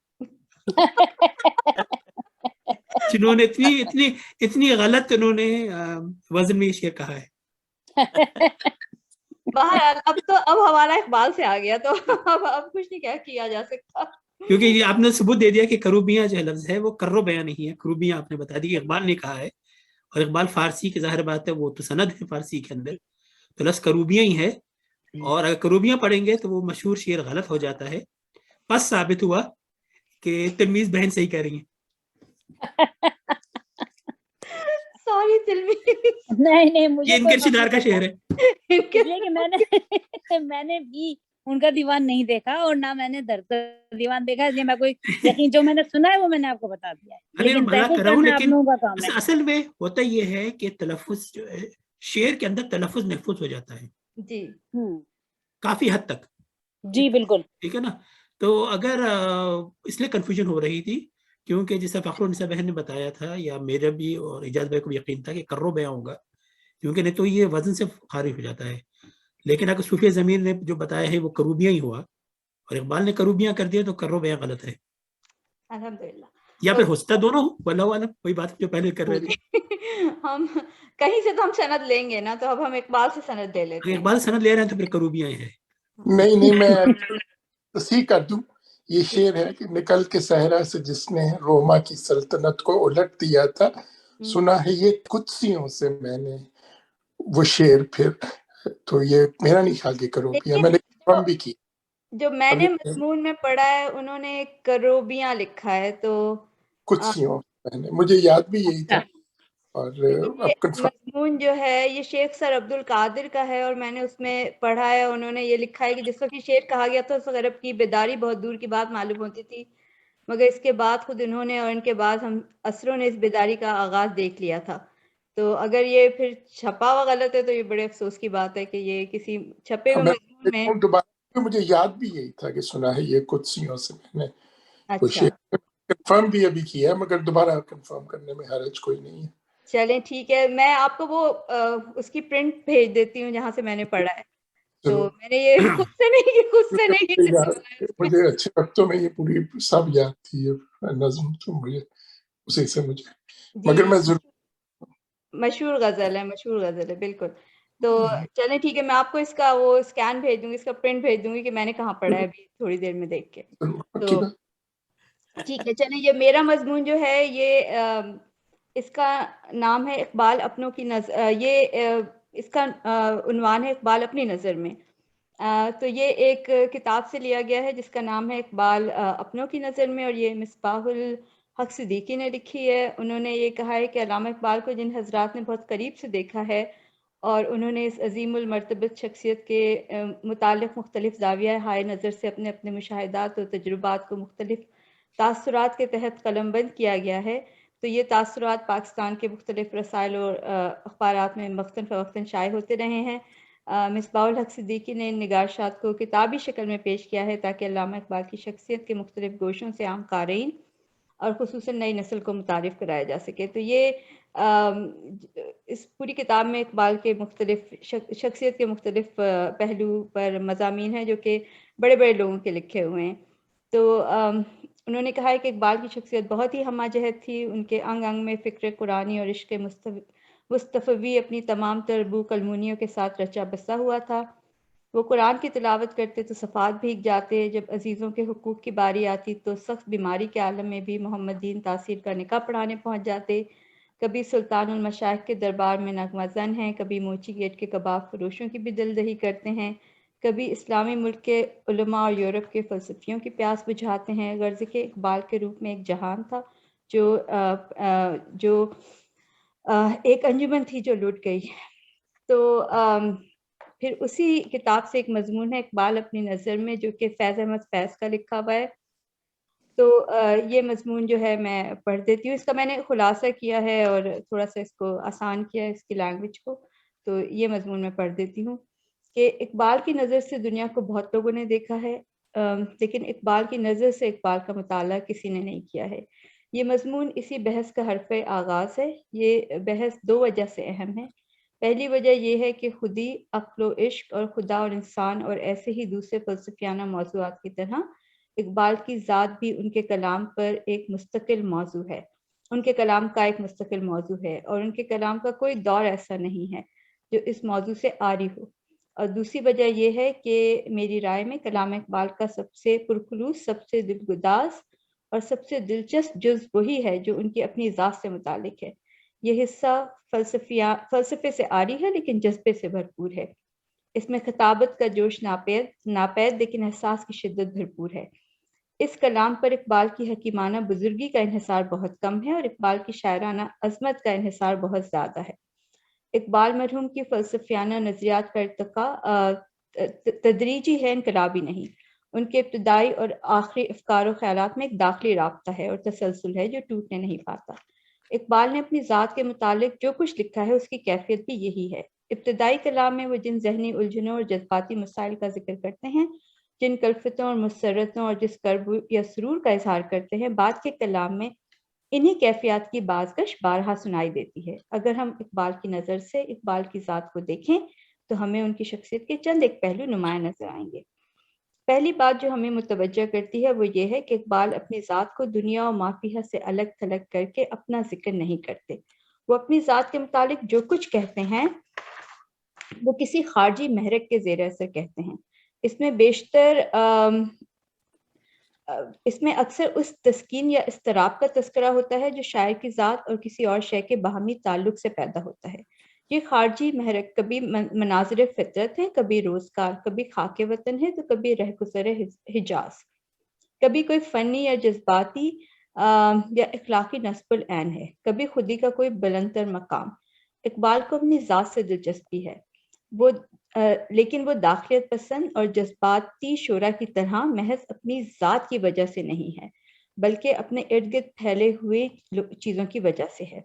A: جنہوں نے اتنی غلط انہوں نے وزن میں یہ شعر کہا ہے.
E: بہرحال اب ہمارا اقبال سے آ گیا، تو اب کچھ نہیں کیا جا سکتا،
A: کیونکہ یہ آپ نے ثبوت دے دیا کہ کروبیاں جو لفظ ہے وہ کرو بیاں نہیں ہے، کروبیاں آپ نے بتا دی کہ اقبال نے کہا ہے، اور اقبال فارسی کی ظاہر بات ہے وہ تو سند ہے فارسی کے اندر، تو لفظ کروبیاں ہی ہے، اور اگر کروبیاں پڑھیں گے تو وہ مشہور شعر غلط ہو جاتا ہے. بس ثابت ہوا کہ تلمیذ بہن صحیح کہہ رہی ہیں.
E: سوری تلمیذ،
D: نہیں مجھے
A: یہ ان کے رشتےدار کا شعر ہے،
D: اس لیے کہ میں نے بھی ان کا دیوان نہیں دیکھا اور نہ میں نے درد دیوان دیکھا، اس لیے میں کوئی یقین جو میں نے سنا ہے وہ میں نے آپ کو بتا دیا ہے، لیکن تحقیق کرنا آپ لوگوں کا کام ہے.
A: اصل میں ہوتا یہ ہے کہ تلفظ جو ہے شعر کے اندر تلفظ محفوظ ہو جاتا ہے
E: جی
A: کافی حد تک.
D: جی بالکل
A: ٹھیک ہے نا. تو اگر اس لیے کنفیوژن ہو رہی تھی کیونکہ جیسا فخر النساء بہن نے بتایا تھا، یا میرا بھی اور اجاز بھائی کو یقین تھا کہ کرو بیاں ہوگا، کیونکہ نہیں تو یہ وزن سے خارج ہو جاتا ہے. لیکن اگر صوفیہ ضمیر نے جو بتایا ہے وہ کروبیاں ہی ہوا، اور اقبال نے کروبیاں کر دیا تو کرو بیاں غلط ہے.
E: الحمدللہ.
A: یا پھر ہوستا دونوں ہو، واللہ عالم. وہی بات جو پہلے کر رہے تھے،
E: ہم کہیں سے تو ہم سند لیں گے نا، تو اب ہم اقبال سے سند لے لیتے ہیں.
A: اقبال سند لے رہے ہیں تو پھر کروبیاں ہیں.
F: نہیں میں تصحیح کر دوں، یہ شعر ہے کہ نکل کے صحرا سے جس نے روما کی سلطنت کو الٹ دیا تھا، سنا ہے یہ قدسیوں سے میں نے وہ شعر پھر تو یہ میرا نہیں خیال کہ کرو کیا، میں نے کنفرم بھی کی.
E: جو میں نے مضمون میں پڑھا ہے انہوں نے کروبیاں لکھا ہے، تو
F: کچھ سیوں مجھے یاد بھی یہی تھا. اور اب کنفرم
E: مضمون جو ہے یہ شیخ سر عبد القادر کا ہے، اور میں نے اس میں پڑھا ہے. انہوں نے یہ لکھا ہے کہ جس وقت یہ شعر کہا گیا تھا اس وقت عرب کی بیداری بہت دور کی بات معلوم ہوتی تھی، مگر اس کے بعد خود انہوں نے اور ان کے بعد ہم عصروں نے اس بیداری کا آغاز دیکھ لیا تھا. تو اگر یہ پھر چھپا ہوا غلط ہے تو یہ بڑے افسوس کی بات ہے کہ یہ کسی چھپے ہوئے مضمون میں.
F: دوبارہ مجھے یاد بھی یہی تھا کہ سنا ہے یہ کچھ سیوں سے، میں نے
E: اچھا
F: کنفرم بھی ابھی کیا ہے، مگر دوبارہ کنفرم کرنے میں حرج کوئی نہیں ہے.
E: چلیں ٹھیک ہے، میں آپ کو وہ اس کی پرنٹ بھیج دیتی ہوں جہاں سے میں نے پڑھا ہے. تو میں نے یہ خود سے نہیں
F: مجھے اچھے وقتوں میں یہ پوری سب یاد تھی یہ نظم، تو مجھے اسی سے مجھے، مگر میں ضرور
E: مشہور غزل ہے بالکل. تو چلیں ٹھیک ہے، میں آپ کو اس کا وہ اسکین بھیج دوں گی، اس کا پرنٹ بھیج دوں گی کہ میں نے کہاں پڑھا ہے ابھی تھوڑی دیر میں دیکھ کے. تو ٹھیک ہے چلیں، یہ میرا مضمون جو ہے یہ اس کا نام ہے اقبال اپنوں کی نظر، یہ اس کا عنوان ہے اقبال اپنی نظر میں. تو یہ ایک کتاب سے لیا گیا ہے جس کا نام ہے اقبال اپنوں کی نظر میں، اور یہ مصباح الحق صدیقی نے لکھی ہے. انہوں نے یہ کہا ہے کہ علامہ اقبال کو جن حضرات نے بہت قریب سے دیکھا ہے اور انہوں نے اس عظیم المرتبت شخصیت کے متعلق مختلف زاویہ ہائے نظر سے اپنے اپنے مشاہدات اور تجربات کو مختلف تاثرات کے تحت قلم بند کیا گیا ہے. تو یہ تاثرات پاکستان کے مختلف رسائل اور اخبارات میں وقتاً فوقتاً شائع ہوتے رہے ہیں. مصباح الحق صدیقی نے ان نگارشات کو کتابی شکل میں پیش کیا ہے تاکہ علامہ اقبال کی شخصیت کے مختلف گوشوں سے عام قارئین اور خصوصاً نئی نسل کو متعارف کرایا جا سکے. تو یہ اس پوری کتاب میں اقبال کے مختلف شخصیت کے مختلف پہلو پر مضامین ہیں جو کہ بڑے بڑے لوگوں کے لکھے ہوئے ہیں. تو انہوں نے کہا ہے کہ اقبال کی شخصیت بہت ہی ہمہ جہت تھی، ان کے انگ انگ میں فکر قرآنی اور عشق مصطفی اپنی تمام تر بو کلمونیوں کے ساتھ رچا بسا ہوا تھا. وہ قرآن کی تلاوت کرتے تو صفات بھیگ جاتے، جب عزیزوں کے حقوق کی باری آتی تو سخت بیماری کے عالم میں بھی محمد دین تاثیر کا نکاح پڑھانے پہنچ جاتے. کبھی سلطان المشائخ کے دربار میں نغمہ زن ہیں، کبھی موچی گیٹ کے کباب فروشوں کی بھی دل دہی کرتے ہیں، کبھی اسلامی ملک کے علماء اور یورپ کے فلسفیوں کی پیاس بجھاتے ہیں. غرض کے اقبال کے روپ میں ایک جہان تھا جو ایک انجمن تھی جو لٹ گئی. تو پھر اسی کتاب سے ایک مضمون ہے اقبال اپنی نظر میں جو کہ فیض احمد فیض کا لکھا ہوا ہے. تو یہ مضمون جو ہے میں پڑھ دیتی ہوں. اس کا میں نے خلاصہ کیا ہے اور تھوڑا سا اس کو آسان کیا ہے اس کی لینگویج کو. تو یہ مضمون میں پڑھ دیتی ہوں کہ اقبال کی نظر سے دنیا کو بہت لوگوں نے دیکھا ہے، لیکن اقبال کی نظر سے اقبال کا مطالعہ کسی نے نہیں کیا ہے. یہ مضمون اسی بحث کا حرف آغاز ہے. یہ بحث دو وجہ سے اہم ہے. پہلی وجہ یہ ہے کہ خودی، عقل و عشق اور خدا اور انسان اور ایسے ہی دوسرے فلسفیانہ موضوعات کی طرح اقبال کی ذات بھی ان کے کلام پر ایک مستقل موضوع ہے، ان کے کلام کا ایک مستقل موضوع ہے، اور ان کے کلام کا کوئی دور ایسا نہیں ہے جو اس موضوع سے عاری ہو. اور دوسری وجہ یہ ہے کہ میری رائے میں کلام اقبال کا سب سے پرخلوص، سب سے دلگداز اور سب سے دلچسپ جز وہی ہے جو ان کی اپنی ذات سے متعلق ہے. یہ حصہ فلسفے سے عاری ہے لیکن جذبے سے بھرپور ہے. اس میں خطابت کا جوش ناپید لیکن احساس کی شدت بھرپور ہے. اس کلام پر اقبال کی حکیمانہ بزرگی کا انحصار بہت کم ہے اور اقبال کی شاعرانہ عظمت کا انحصار بہت زیادہ ہے. اقبال مرحوم کی فلسفیانہ نظریات کا ارتقاء تدریجی ہے، انقلابی نہیں. ان کے ابتدائی اور آخری افکار و خیالات میں ایک داخلی رابطہ ہے اور تسلسل ہے جو ٹوٹنے نہیں پاتا. اقبال نے اپنی ذات کے متعلق جو کچھ لکھا ہے اس کی کیفیت بھی یہی ہے. ابتدائی کلام میں وہ جن ذہنی الجھنوں اور جذباتی مسائل کا ذکر کرتے ہیں، جن کلفتوں اور مسرتوں اور جس کرب یا سرور کا اظہار کرتے ہیں، بعد کے کلام میں انہی کیفیات کی بازگشت بارہا سنائی دیتی ہے. اگر ہم اقبال کی نظر سے اقبال کی ذات کو دیکھیں تو ہمیں ان کی شخصیت کے چند ایک پہلو نمایاں نظر آئیں گے. پہلی بات جو ہمیں متوجہ کرتی ہے وہ یہ ہے کہ اقبال اپنی ذات کو دنیا و ما فیہا سے الگ تھلگ کر کے اپنا ذکر نہیں کرتے. وہ اپنی ذات کے متعلق جو کچھ کہتے ہیں وہ کسی خارجی محرک کے زیر اثر کہتے ہیں. اس میں اکثر اس تسکین یا اضطراب کا تذکرہ ہوتا ہے جو شاعر کی ذات اور کسی اور شے کے باہمی تعلق سے پیدا ہوتا ہے. یہ خارجی محرک کبھی مناظر فطرت ہے، کبھی روزگار، کبھی خاک وطن ہے تو کبھی رہگذر حجاز، کبھی کوئی فنی یا جذباتی یا اخلاقی نصب العین ہے، کبھی خودی کا کوئی بلند تر مقام۔ اقبال کو اپنی ذات سے دلچسپی ہے، لیکن وہ داخلیت پسند اور جذباتی شعرا کی طرح محض اپنی ذات کی وجہ سے نہیں ہے، بلکہ اپنے ارد گرد پھیلے ہوئے چیزوں کی وجہ سے ہے۔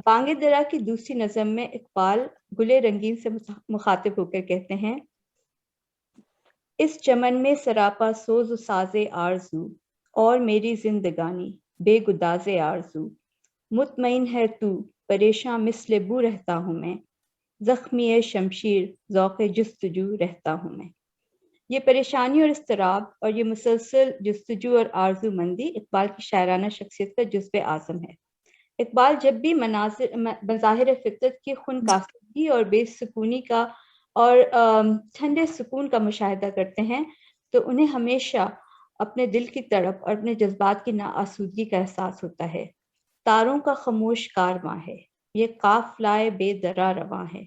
E: بانگ درا کی دوسری نظم میں اقبال گلے رنگین سے مخاطب ہو کر کہتے ہیں، اس چمن میں سراپا سوز و ساز آرزو، اور میری زندگانی بے گداز آرزو، مطمئن ہے تو پریشاں مثل بو رہتا ہوں میں، زخمی شمشیر ذوق جستجو رہتا ہوں میں۔ یہ پریشانی اور اضطراب اور یہ مسلسل جستجو اور آرزو مندی اقبال کی شاعرانہ شخصیت کا جزو اعظم ہے۔ اقبال جب بھی مظاہر فطرت کی خونقاصگی اور بے سکونی کا اور ٹھنڈے سکون کا مشاہدہ کرتے ہیں تو انہیں ہمیشہ اپنے دل کی تڑپ اور اپنے جذبات کی ناآسودگی کا احساس ہوتا ہے۔ تاروں کا خاموش کارواں ہے، یہ قافلہ بے درا رواں ہے،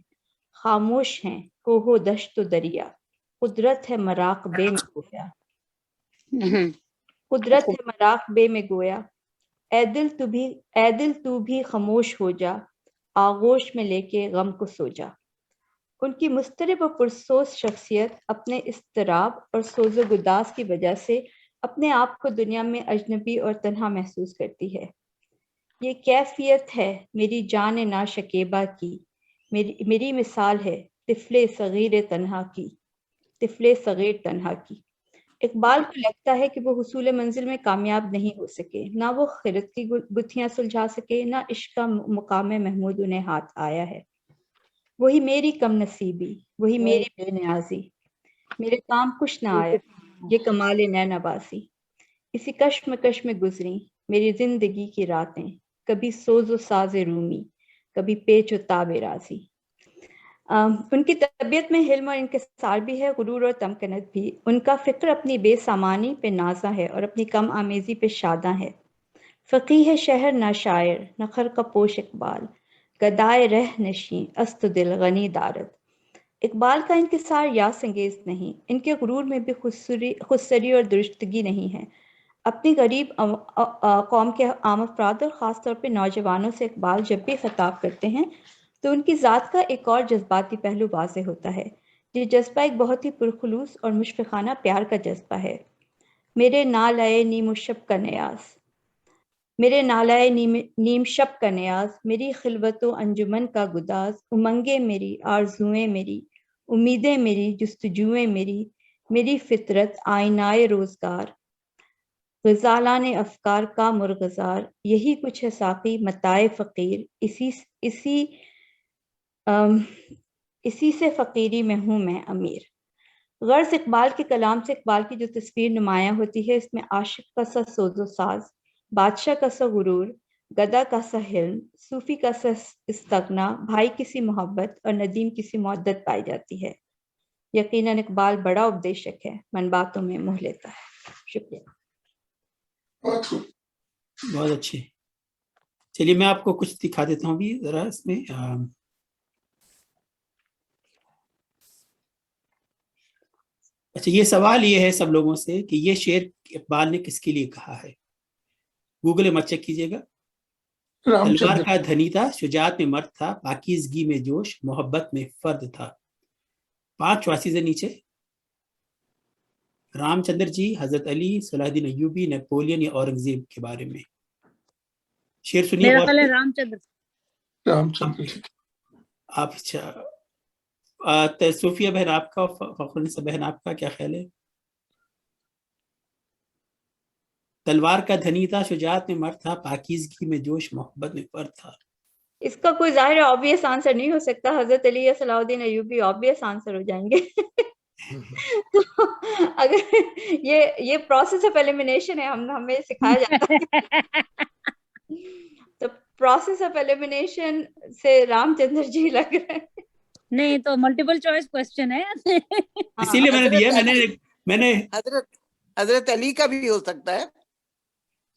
E: خاموش ہیں کوہ و دشت و دریا، قدرت ہے مراق بے میں گویا، قدرت ہے مراق بے میں گویا، اے دل تو بھی خاموش ہو جا، آغوش میں لے کے غم کو سو جا۔ ان کی مضطرب و پرسوز شخصیت اپنے اضطراب اور سوز و گداز کی وجہ سے اپنے آپ کو دنیا میں اجنبی اور تنہا محسوس کرتی ہے۔ یہ کیفیت ہے میری جان ناشکیبہ کی، میری مثال ہے طفل صغیر تنہا کی، طفل صغیر تنہا کی۔ اقبال کو لگتا ہے کہ وہ حصول منزل میں کامیاب نہیں ہو سکے، نہ وہ خرد کی گتھیاں سلجھا سکے، نہ عشق کا مقام محمود انہیں ہاتھ آیا ہے۔ وہی میری کم نصیبی، وہی میری بے نیازی، میرے کام کچھ نہ آیا یہ کمال نہ نوازی، اسی کشمکش میں گزری میری زندگی کی راتیں، کبھی سوز و ساز رومی، کبھی پیچ و تاب رازی۔ ان کی طبیعت میں حلم اور انکسار بھی ہے، غرور اور تمکنت بھی۔ ان کا فکر اپنی بے سامانی پہ نازاں ہے اور اپنی کم آمیزی پہ شاداں ہے۔ فقیہ شہر نہ شاعر، نہ خرقہ پوش اقبال، گدائے رہ نشیں است دل غنی دارد۔ اقبال کا انکسار یاس انگیز نہیں، ان کے غرور میں بھی خودسری اور درشتگی نہیں ہے۔ اپنی غریب قوم کے عام افراد اور خاص طور پہ نوجوانوں سے اقبال جب بھی خطاب کرتے ہیں تو ان کی ذات کا ایک اور جذباتی پہلو واضح ہوتا ہے۔ یہ جذبہ ایک بہت ہی پرخلوص اور مشفقانہ پیار کا جذبہ ہے۔ میرے نال آئے نیم و شب کا نیاز، میرے نالائے نیم شب کا نیاز، میری خلوت و انجمن کا گداز، امنگیں میری، آرزوئیں میری، امیدیں میری، جستجوئیں میری، میری فطرت آئینائے روزگار، غزالان افکار کا مرغزار، یہی کچھ ہے ساقی متاع فقیر، اسی سے فقیری میں ہوں میں امیر۔ غرض اقبال کے کلام سے اقبال کی جو تصویر نمایاں ہوتی ہے، اس میں عاشق کا سا سوز و ساز، بادشاہ کا سا غرور، گدا کا سا حلم، صوفی کا سا استغنا، بھائی کسی محبت اور ندیم کسی معدت پائی جاتی ہے۔ یقیناً اقبال بڑا اپدیشک ہے، من باتوں میں منہ لیتا ہے۔ شکریہ۔
A: بہت اچھے۔ چلیے میں آپ کو کچھ دکھا دیتا ہوں بھی ذرا اس میں۔ اچھا، یہ سوال یہ ہے سب لوگوں سے کہ یہ شعر اقبال نے کس کے لیے کہا ہے؟ گوگل میں چیک کیجیے گا۔ تلوار کا دھنی تھا، شجاعت میں مرد تھا، پاکیزگی میں جوش، محبت میں فرد تھا۔ 5 چوائسیز ہے نیچے۔ رام چندر جی، حضرت علی، صلاح الدین ایوبی، نیپولین یا اورنگزیب کے بارے میں شعر سنیے۔
D: میرا خیال ہے رام چندر جی۔
A: آپ اچھا صوفیہ بہن آپ کا، فخرالنساء بہن آپ کا کیا خیال ہے؟ تلوار کا دھنی تھا، شجاعت میں مرد تھا، پاکیزگی میں جوش، محبت میں فرد تھا۔
E: اس کا کوئی ظاہر آبویس آنسر نہیں ہو سکتا۔ حضرت علی یا صلاح الدین ایوبی آبویس آنسر ہو جائیں گے۔ تو اگر یہ پروسیس آف ایلیمینیشن ہے، ہمیں سکھایا جاتا ہے، تو پروسیس آف ایلیمینیشن سے رام چندر جی لگ رہے ہیں۔ نہیں
D: تو ملٹیپل چوائس کوسچن ہے،
A: اسی لیے میں نے دیا۔ میں نے
B: حضرت علی کا بھی ہو سکتا ہے،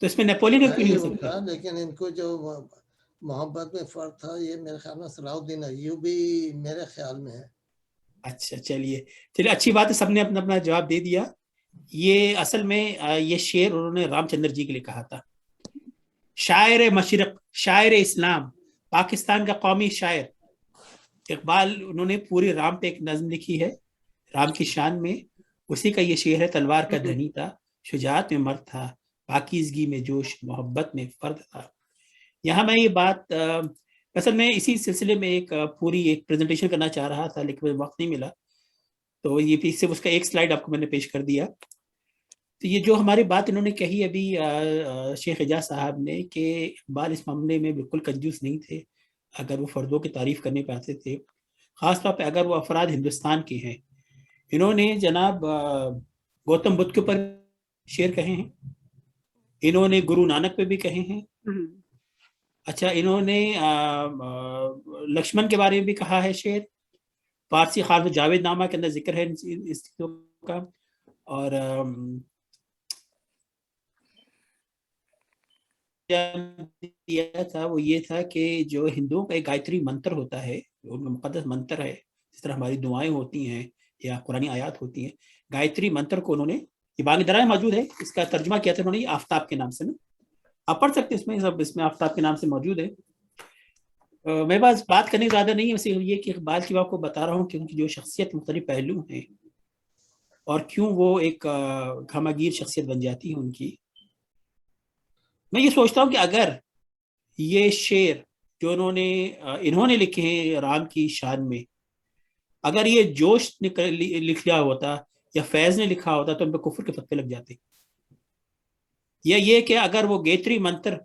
A: تو اس میں نیپولین کیوں نہیں ہو سکتا؟
C: لیکن ان کو جو محبت میں فرق تھا، یہ میرے خیال میں صلاح الدین ایوبی میرے خیال میں ہے۔
A: اچھا چلیے اچھی بات ہے، سب نے اپنا اپنا جواب دے دیا۔ یہ اصل میں یہ شعر انہوں نے رام چندر جی کے لیے کہا تھا، شاعر مشرق، شاعر اسلام، پاکستان کا قومی شاعر اقبال۔ انہوں نے پوری رام پہ ایک نظم لکھی ہے، رام کی شان میں، اسی کا یہ شعر ہے۔ تلوار کا دھنی تھا، شجاعت میں مرد تھا، پاکیزگی میں جوش، محبت میں فرد تھا۔ یہاں میں یہ بات اصل میں اسی سلسلے میں ایک پوری ایک پریزنٹیشن کرنا چاہ رہا تھا، لیکن وقت نہیں ملا، تو یہ صرف اس کا ایک سلائیڈ آپ کو میں نے پیش کر دیا۔ تو یہ جو ہماری بات انہوں نے کہی ابھی شیخ اعجاز صاحب نے، کہ اقبال اس معاملے میں بالکل کنجوس نہیں تھے، اگر وہ فردوں کی تعریف کرنے پہ آتے تھے، خاص طور پہ اگر وہ افراد ہندوستان کے ہیں۔ انہوں نے جناب گوتم بدھ کے اوپر شعر کہے ہیں، انہوں نے گرو نانک پہ بھی کہے ہیں، اچھا انہوں نے لکشمن کے بارے میں بھی کہا ہے شعر، فارسی خالص جاوید نامہ کے اندر ذکر ہے اس چیزوں کا۔ اور دیا تھا وہ یہ تھا کہ جو ہندوؤں کا ایک گایتری منتر ہوتا ہے، ان کا مقدس منتر ہے، جس طرح ہماری دعائیں ہوتی ہیں یا قرآنی آیات ہوتی ہیں، گایتری منتر کو انہوں نے، یہ بانگ درائے موجود ہے، اس کا ترجمہ کیا تھا انہوں نے آفتاب کے نام سے، نا آپ پڑھ سکتے اس میں، سب اس میں آفتاب کے نام سے موجود ہے۔ میرے پاس بات کرنے زیادہ نہیں ہے، ویسے یہ کہ اقبال کی بات کو بتا رہا ہوں کہ ان کی جو شخصیت مختلف پہلو ہیں اور کیوں وہ ایک گھماگیر شخصیت بن جاتی ہے ان کی۔ میں یہ سوچتا ہوں کہ اگر یہ شعر جو انہوں نے لکھے ہیں رام کی شان میں، اگر یہ جوش نے لکھ لیا ہوتا یا فیض نے لکھا ہوتا تو ان پہ کفر کے فتوے لگ جاتے، یا یہ کہ اگر وہ گیتری منتر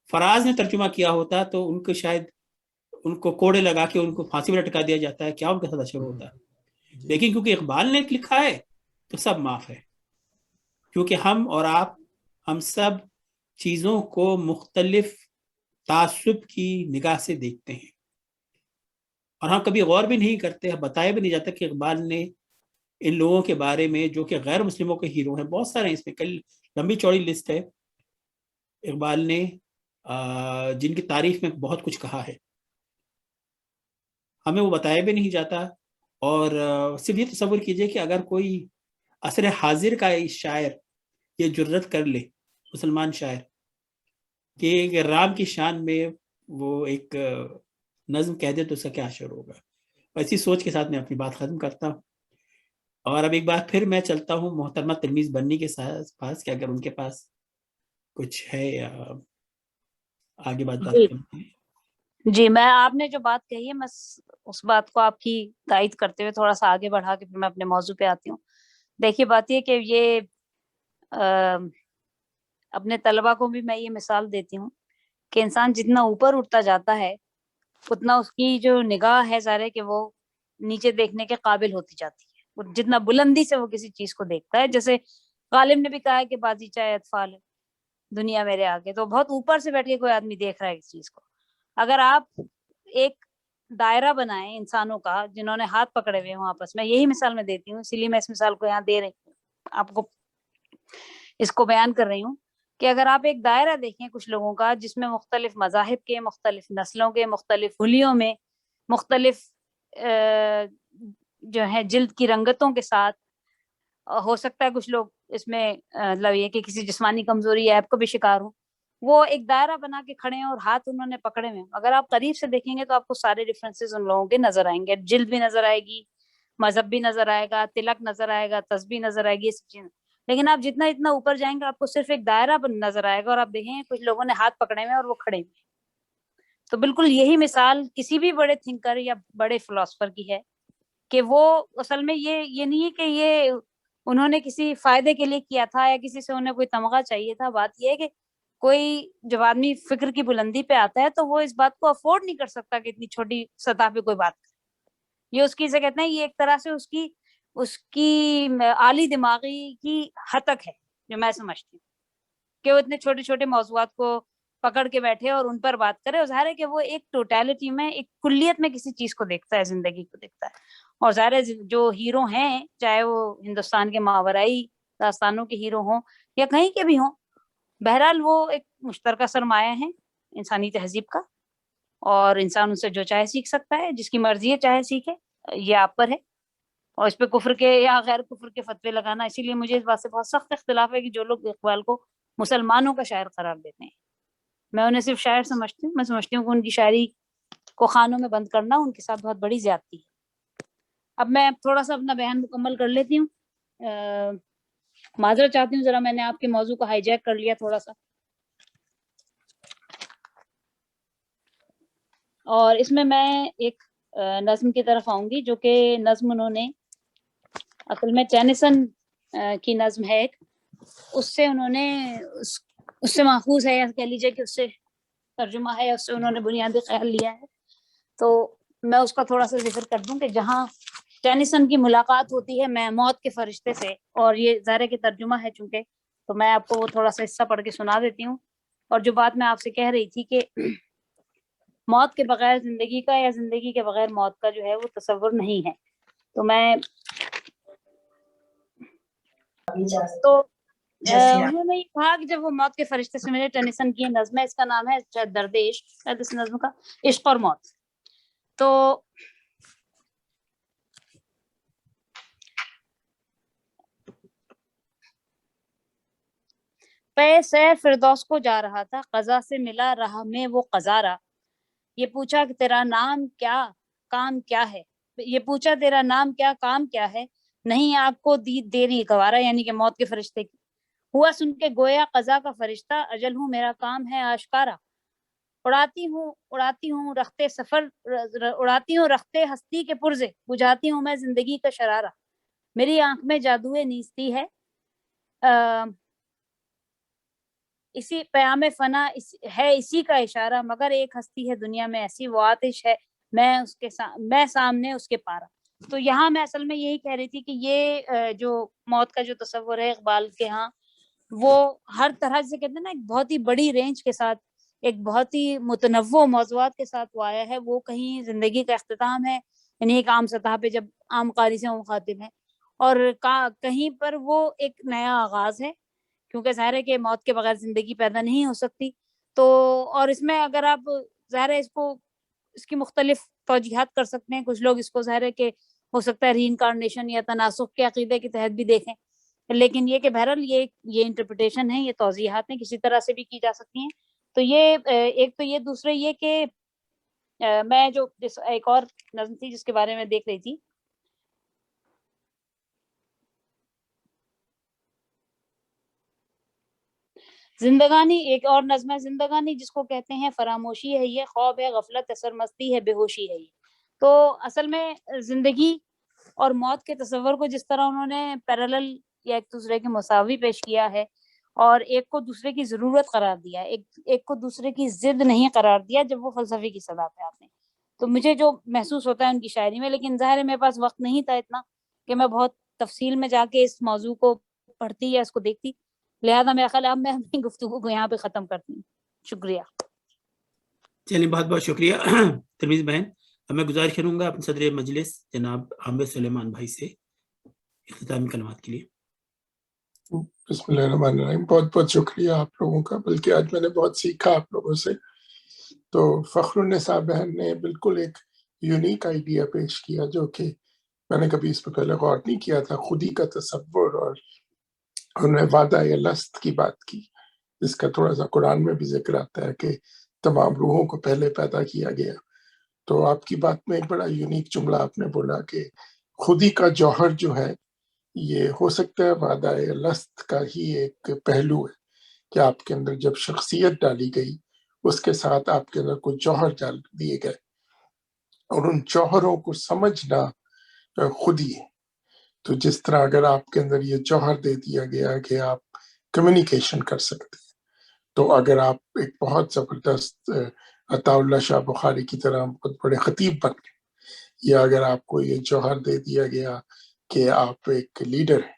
A: فراز نے ترجمہ کیا ہوتا تو ان کو شاید ان کو کوڑے لگا کے ان کو پھانسی میں لٹکا دیا جاتا ہے، کیا ان کے ساتھ اشر ہوتا ہے۔ لیکن کیونکہ اقبال نے لکھا ہے تو سب معاف ہے، کیونکہ ہم اور آپ، ہم سب چیزوں کو مختلف تعصب کی نگاہ سے دیکھتے ہیں، اور ہم کبھی غور بھی نہیں کرتے، بتایا بھی نہیں جاتا کہ اقبال نے ان لوگوں کے بارے میں جو کہ غیر مسلموں کے ہیرو ہیں، بہت سارے ہیں، اس میں کل لمبی چوڑی لسٹ ہے، اقبال نے جن کی تعریف میں بہت کچھ کہا ہے، ہمیں وہ بتایا بھی نہیں جاتا۔ اور صرف یہ تصور کیجئے کہ اگر کوئی عصر حاضر کا شاعر یہ جرت کر لے، مسلمان شاعر، کہ رام کی شان میں وہ ایک نظم کہہ دے تو اس کا کیا اثر ہوگا۔ ایسی سوچ کے ساتھ میں اپنی بات ختم کرتا ہوں، اور اب ایک بار پھر میں چلتا ہوں محترمہ تلمیذ بنی کے پاس، کہ اگر ان کے پاس کچھ ہے یا آگے بات کرتے ہیں۔
D: جی، میں آپ نے جو بات کہی ہے، میں اس بات کو آپ کی تائید کرتے ہوئے تھوڑا سا آگے بڑھا کے پھر میں اپنے موضوع پہ آتی ہوں۔ دیکھیے بات یہ کہ یہ اپنے طلبہ کو بھی میں یہ مثال دیتی ہوں کہ انسان جتنا اوپر اٹھتا جاتا ہے اتنا اس کی جو نگاہ ہے ظاہر ہے کہ وہ نیچے دیکھنے کے قابل ہوتی جاتی ہے، وہ جتنا بلندی سے وہ کسی چیز کو دیکھتا ہے۔ جیسے غالب نے بھی کہا ہے کہ بازی چاہے اطفال ہے دنیا میرے آگے، تو بہت اوپر سے بیٹھ کے کوئی آدمی دیکھ رہا ہے اس چیز کو۔ اگر آپ ایک دائرہ بنائیں انسانوں کا جنہوں نے ہاتھ پکڑے ہوئے ہوں آپس میں، یہی مثال میں دیتی ہوں، اسی لیے میں اس مثال کو یہاں دے رہی ہوں، آپ کو اس کو بیان کر رہی ہوں کہ اگر آپ ایک دائرہ دیکھیں کچھ لوگوں کا جس میں مختلف مذاہب کے، مختلف نسلوں کے، مختلف حلیوں میں، مختلف جو ہے جلد کی رنگتوں کے ساتھ، ہو سکتا ہے کچھ لوگ اس میں مطلب یہ کہ کسی جسمانی کمزوری یا ایپ کو بھی شکار ہوں، وہ ایک دائرہ بنا کے کھڑے ہیں اور ہاتھ انہوں نے پکڑے ہوئے ہیں۔ اگر آپ قریب سے دیکھیں گے تو آپ کو سارے ریفرنسز ان لوگوں کے نظر آئیں گے، جلد بھی نظر آئے گی، مذہب بھی نظر آئے گا، تلک نظر آئے گا، تسبیح نظر آئے گی، یہ سب چیزیں۔ لیکن آپ جتنا اتنا اوپر جائیں گے آپ کو صرف ایک دائرہ نظر آئے گا، اور آپ دیکھیں کچھ لوگوں نے ہاتھ پکڑے ہوئے اور وہ کھڑے ہوئے۔ تو بالکل یہی مثال کسی بھی بڑے تھنکر یا بڑے فلاسفر کی ہے کہ وہ اصل میں یہ نہیں ہے کہ یہ انہوں نے کسی فائدے کے لیے کیا تھا یا کسی سے انہیں کوئی تمغہ چاہیے تھا۔ بات یہ ہے کہ کوئی جب آدمی فکر کی بلندی پہ آتا ہے تو وہ اس بات کو افورڈ نہیں کر سکتا کہ اتنی چھوٹی سطح پہ کوئی بات کرے۔ یہ اس کی سے کہتے ہیں، یہ ایک طرح سے اس کی عالی دماغی کی ہتک ہے جو میں سمجھتی ہوں، کہ وہ اتنے چھوٹے چھوٹے موضوعات کو پکڑ کے بیٹھے اور ان پر بات کرے۔ اور ظاہر ہے کہ وہ ایک ٹوٹیلٹی میں، ایک کلیت میں کسی چیز کو دیکھتا ہے، زندگی کو دیکھتا ہے۔ اور ظاہر ہے جو ہیرو ہیں، چاہے وہ ہندوستان کے ماورائی داستانوں کے ہیرو ہوں یا کہیں کے بھی ہوں، بہرحال وہ ایک مشترکہ سرمایہ ہے انسانی تہذیب کا، اور انسان ان سے جو چاہے سیکھ سکتا ہے، جس کی مرضی ہے چاہے سیکھے، یہ آپ پر ہے. اور اس پہ کفر کے یا غیر کفر کے فتوے لگانا، اسی لیے مجھے اس بات سے بہت سخت اختلاف ہے کہ جو لوگ اقبال کو مسلمانوں کا شاعر قرار دیتے ہیں. میں انہیں صرف شاعر سمجھتی ہوں، میں سمجھتی ہوں کہ ان کی شاعری کو خانوں میں بند کرنا ان کے ساتھ بہت بڑی زیادتی ہے. اب میں تھوڑا سا اپنا بیان مکمل کر لیتی ہوں. معذرت چاہتی ہوں، ذرا میں نے آپ کے موضوع کو ہائی جیک کر لیا تھوڑا سا. اور اس میں ایک نظم کی طرف آؤں گی، جو کہ نظم انہوں نے اصل میں ٹینیسن کی نظم ہے ایک، اس سے انہوں نے اس سے ماخوذ ہے، یا کہہ لیجیے کہ اس سے ترجمہ ہے، اس سے انہوں نے بنیادی خیال لیا ہے. تو میں اس کا تھوڑا سا ذکر کر دوں کہ جہاں ٹینیسن کی ملاقات ہوتی ہے میں موت کے فرشتے سے، اور یہ ظاہر کی ترجمہ ہے چونکہ، تو میں آپ کو وہ تھوڑا سا حصہ پڑھ کے سنا دیتی ہوں. اور جو بات میں آپ سے کہہ رہی تھی کہ موت کے بغیر زندگی کا یا زندگی کے بغیر موت کا جو ہے وہ تصور نہیں ہے، تو میں انہوں نے یہ کہا کہ جب وہ موت کے فرشتے سے ملے، ٹینیسن کی نظم ہے، اس کا نام ہے درد عشق، شاید اس نظم کا عشق اور موت. تو پے سیر فردوس کو جا رہا تھا، قضا سے ملا راہ میں وہ قضارا. یہ پوچھا کہ تیرا نام کیا کام کیا ہے، یہ پوچھا تیرا نام کیا کام کیا ہے، نہیں آپ کو دی دیری گوارا، یعنی کہ موت کے فرشتے کی. ہوا سن کے گویا قضا کا فرشتہ، اجل ہوں میرا کام ہے آشکارا. اڑاتی ہوں رختے سفر، اڑاتی ہوں رختے ہستی کے پرزے، بجھاتی ہوں میں زندگی کا شرارہ. میری آنکھ میں جادوئے نیستی ہے، اسی پیام فنا ہے اسی کا اشارہ، مگر ایک ہستی ہے دنیا میں ایسی، وہ آتش ہے میں سامنے اس کے پارا. تو یہاں میں اصل میں یہی کہہ رہی تھی کہ یہ جو موت کا جو تصور ہے اقبال کے ہاں، وہ ہر طرح سے کہتے ہیں نا، ایک بہت ہی بڑی رینج کے ساتھ، ایک بہت ہی متنوع موضوعات کے ساتھ وہ آیا ہے. وہ کہیں زندگی کا اختتام ہے، یعنی ایک عام سطح پہ جب عام قاری سے مخاطب ہے، اور کہیں پر وہ ایک نیا آغاز ہے، کیونکہ ظاہر ہے کہ موت کے بغیر زندگی پیدا نہیں ہو سکتی. تو اور اس میں اگر آپ ظاہر ہے اس کی مختلف توجیحات کر سکتے ہیں. کچھ لوگ اس کو ظاہر ہے کہ ہو سکتا ہے ری انکارنیشن یا تناسخ کے عقیدے کے تحت بھی دیکھیں، لیکن یہ کہ بہرحال یہ انٹرپریٹیشن ہے، یہ توضیحات ہیں، کسی طرح سے بھی کی جا سکتی ہیں. تو یہ ایک تو یہ، دوسرے یہ کہ میں جو ایک اور نظم تھی جس کے بارے میں دیکھ رہی تھی، زندگانی، ایک اور نظم ہے زندگانی، جس کو کہتے ہیں فراموشی ہے یہ، خواب ہے غفلت ہے سرمستی ہے بے ہوشی ہے یہ. تو اصل میں زندگی اور موت کے تصور کو جس طرح انہوں نے پیرالل یا ایک دوسرے کے مساوی پیش کیا ہے، اور ایک کو دوسرے کی ضرورت قرار دیا، ایک کو دوسرے کی ضد نہیں قرار دیا جب وہ فلسفے کی سطح پہ آتے ہیں. تو مجھے جو محسوس ہوتا ہے ان کی شاعری میں، لیکن ظاہر ہے میرے پاس وقت نہیں تھا اتنا کہ میں بہت تفصیل میں جا کے اس موضوع کو پڑھتی یا اس کو دیکھتی، لہذا میرا خیال اب میں اپنی گفتگو کو یہاں پہ ختم کرتی ہوں. شکریہ.
A: چلیے بہت بہت شکریہ تلمیذ بہن. اب میں گزارش کروں گا اپنے صدر مجلس جناب عامر سلیمان بھائی سے اختتامی کلمات کے لیے.
F: بسم اللہ الرحمن الرحیم. بہت بہت شکریہ آپ لوگوں کا، بلکہ آج میں نے بہت سیکھا آپ لوگوں سے. تو فخر النساء بہن نے بالکل ایک یونیک آئیڈیا پیش کیا، جو کہ میں نے کبھی اس پہ پہلے غور نہیں کیا تھا، خودی کا تصور. اور انہوں نے وعدہ لست کی بات کی، جس کا تھوڑا سا قرآن میں بھی ذکر آتا ہے کہ تمام روحوں کو پہلے پیدا کیا گیا. تو آپ کی بات میں ایک بڑا یونیک جملہ آپ نے بولا کہ خودی کا جوہر جو ہے، یہ ہو سکتا ہے وعدہ لست کا ہی ایک پہلو ہے کہ آپ کے اندر جب شخصیت ڈالی گئی، اس کے ساتھ آپ کے اندر کچھ جوہر ڈال دیے گئے، اور ان جوہروں کو سمجھنا خودی ہے. تو جس طرح اگر آپ کے اندر یہ جوہر دے دیا گیا کہ آپ کمیونیکیشن کر سکتے ہیں، تو اگر آپ ایک بہت زبردست عطا اللہ شاہ بخاری کی طرح بہت بڑے خطیب بن گئے، یا اگر آپ کو یہ جوہر دے دیا گیا کہ آپ ایک لیڈر ہیں،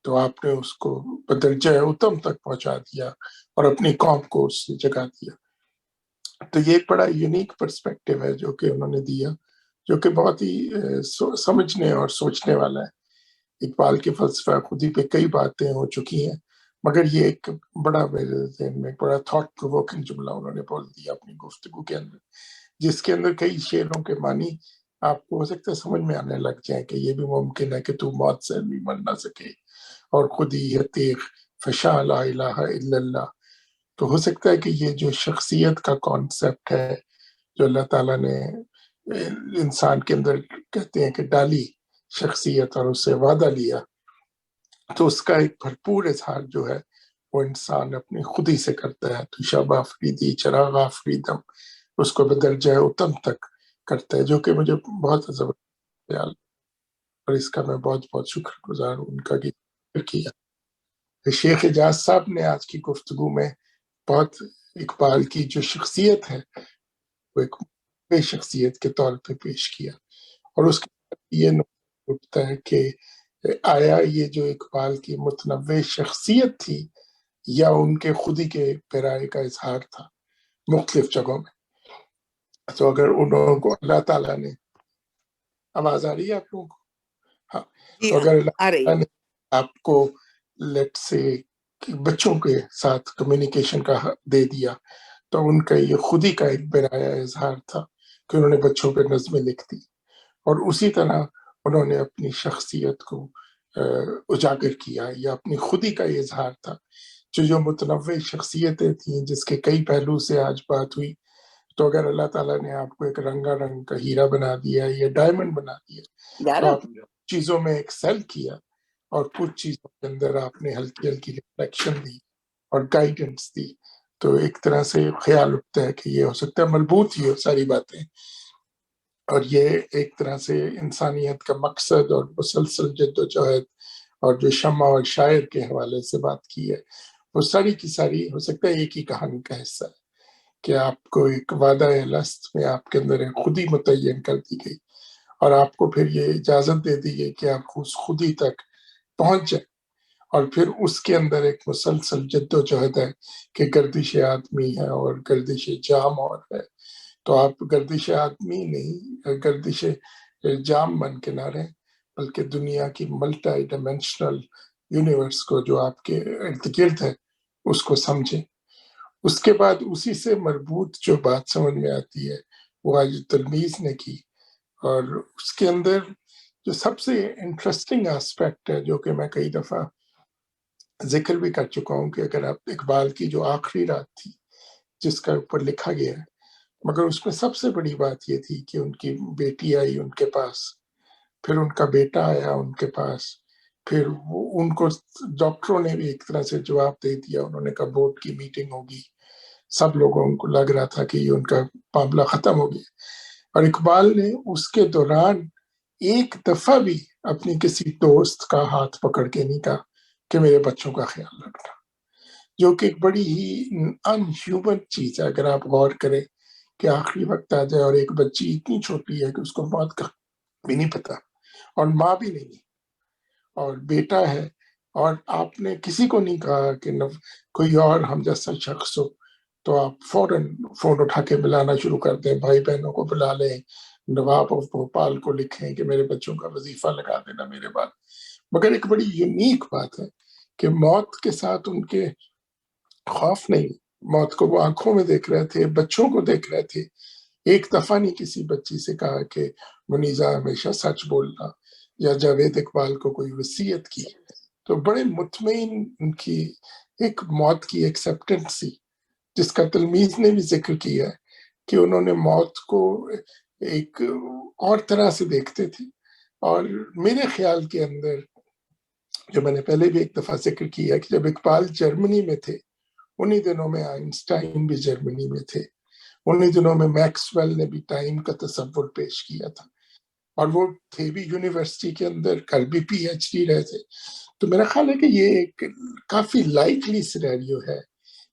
F: تو آپ نے اس کو بدرجہ اتم تک پہنچا دیا اور اپنی قوم کو اس سے جگہ دیا. تو یہ ایک بڑا یونیک پرسپیکٹو ہے جو کہ انہوں نے دیا، جو کہ بہت ہی سمجھنے اور سوچنے والا ہے. اقبال کے فلسفہ خودی پہ کئی باتیں ہو چکی ہیں، مگر یہ ایک بڑا میرے ذہن میں بڑا تھاٹ پرووکنگ جملہ انہوں نے بول دیا اپنی گفتگو کے اندر، جس کے اندر کئی شعروں کے معنی آپ کو ہو سکتا ہے سمجھ میں آنے لگ جائیں کہ یہ بھی ممکن ہے کہ تو موت سے بھی مر نہ سکے، اور خود ہی ہے تیغ فشاں لا الہ الا اللہ. تو ہو سکتا ہے کہ یہ جو شخصیت کا کانسیپٹ ہے جو اللہ تعالیٰ نے انسان کے اندر کہتے ہیں کہ ڈالی شخصیت اور اس سے وعدہ لیا، تو اس کا ایک بھرپور اظہار جو ہے وہ انسان اپنی خود ہی سے کرتا ہے. تو شب آفریدی چراغ آفریدم اس کو بدرجہ اتم تک کرتا ہے، جو کہ مجھے بہت زبردست خیال، اور اس کا میں بہت بہت شکر گزار ہوں ان کا کیا. شیخ اجاز صاحب نے آج کی گفتگو میں بہت اقبال کی جو شخصیت ہے وہ ایک بے شخصیت کے طور پہ پیش کیا، اور اس کے بعد یہ اٹھتا ہے کہ آیا یہ جو اقبال کی متنوع شخصیت تھی یا ان کے خود ہی کے پیرائے کا اظہار تھا مختلف جگہوں میں. تو اگر ان لوگوں کو اللہ تعالیٰ نے، آواز آ رہی ہے آپ لوگوں کو؟ ہاں. تو اگر اللہ تعالیٰ نے آپ کو لیٹ سے بچوں کے ساتھ کمیونیکیشن کا دے دیا، تو ان کا یہ خود ہی کا ایک پیرایا اظہار تھا کہ انہوں نے بچوں پہ نظمیں لکھ دی، اور اسی طرح انہوں نے اپنی شخصیت کو اجاگر کیا، یا اپنی خود ہی کا یہ اظہار تھا. جو متنوع شخصیتیں تھیں جس کے کئی پہلو سے آج بات ہوئی، تو اگر اللہ تعالیٰ نے آپ کو ایک رنگا رنگ کا ہیرا بنا دیا یا ڈائمنڈ بنا دیا، تو آپ چیزوں میں ایکسل کیا، اور کچھ چیزوں کے اندر آپ نے ہلکی ہلکی ریفلیکشن دی اور گائیڈنس دی، تو ایک طرح سے خیال اٹھتا ہے کہ یہ ہو سکتا ہے مربوط ہی ہو ساری باتیں، اور یہ ایک طرح سے انسانیت کا مقصد اور مسلسل جد و جہد اور جو شمع اور شاعر کے حوالے سے بات کی ہے، وہ ساری کی ساری ہو سکتا ہے ایک ہی کہانی کا حصہ ہے کہ آپ کو ایک وعدہ لست میں آپ کے اندر ایک خودی متعین کر دی گئی، اور آپ کو پھر یہ اجازت دے دی گئی کہ آپ اس خودی تک پہنچ جائیں، اور پھر اس کے اندر ایک مسلسل جد و جہد ہے کہ گردش آدمی ہے اور گردش جام اور ہے. تو آپ گردش آدمی نہیں، گردش جام بن کے نہ رہیں، بلکہ دنیا کی ملٹی ڈائمینشنل یونیورس کو جو آپ کے ارد گرد ہے اس کو سمجھیں. اس کے بعد اسی سے مربوط جو بات سمجھ میں آتی ہے وہ آج تلمیذ نے کی، اور اس کے اندر جو سب سے انٹرسٹنگ آسپیکٹ ہے جو کہ میں کئی دفعہ ذکر بھی کر چکا ہوں کہ اگر آپ اقبال کی جو آخری رات تھی جس کا اوپر لکھا گیا ہے، مگر اس میں سب سے بڑی بات یہ تھی کہ ان کی بیٹی آئی ان کے پاس، پھر ان کا بیٹا آیا ان کے پاس، پھر ان کو ڈاکٹروں نے بھی ایک طرح سے جواب دے دیا، انہوں نے کہا بورڈ کی میٹنگ ہوگی، سب لوگوں کو لگ رہا تھا کہ یہ ان کا معاملہ ختم ہو گیا، اور اقبال نے اس کے دوران ایک دفعہ بھی اپنی کسی دوست کا ہاتھ پکڑ کے نہیں کہا کہ میرے بچوں کا خیال رکھنا، جو کہ ایک بڑی ہی ان ہیومن چیز ہے اگر آپ غور کریں کہ آخری وقت آ جائے اور ایک بچی اتنی چھوٹی ہے کہ اس کو موت کا بھی نہیں پتا، اور ماں بھی نہیں، اور بیٹا ہے، اور آپ نے کسی کو نہیں کہا کہ کوئی اور ہم جیسا شخص ہو، تو آپ فوراً فون اٹھا کے بلانا شروع کر دیں، بھائی بہنوں کو بلا لیں، نواب آف بھوپال کو لکھیں کہ میرے بچوں کا وظیفہ لگا دینا میرے بعد. مگر ایک بڑی یونیک بات ہے کہ موت کے ساتھ ان کے خوف نہیں، موت کو وہ آنکھوں میں دیکھ رہے تھے، بچوں کو دیکھ رہے تھے. ایک دفعہ نہیں کسی بچی سے کہا کہ منیزہ ہمیشہ سچ بولنا، یا جاوید اقبال کو کوئی وصیت کی. تو بڑے مطمئن ان کی ایک موت کی ایکسیپٹنس، جس کا تلمیذ نے بھی ذکر کیا ہے کہ انہوں نے موت کو ایک اور طرح سے دیکھتے تھے. اور میرے خیال کے اندر جو میں نے پہلے بھی ایک دفعہ ذکر کیا کہ جب اقبال جرمنی میں تھے، انہی دنوں میں آئنسٹائن بھی جرمنی میں تھے، انہی دنوں میں میکسویل نے بھی ٹائم کا تصور پیش کیا تھا، اور وہ تھے بھی یونیورسٹی کے اندر، کل بھی پی ایچ ڈی رہے تھے. تو میرا خیال ہے کہ یہ ایک کافی لائکلی سینیریو ہے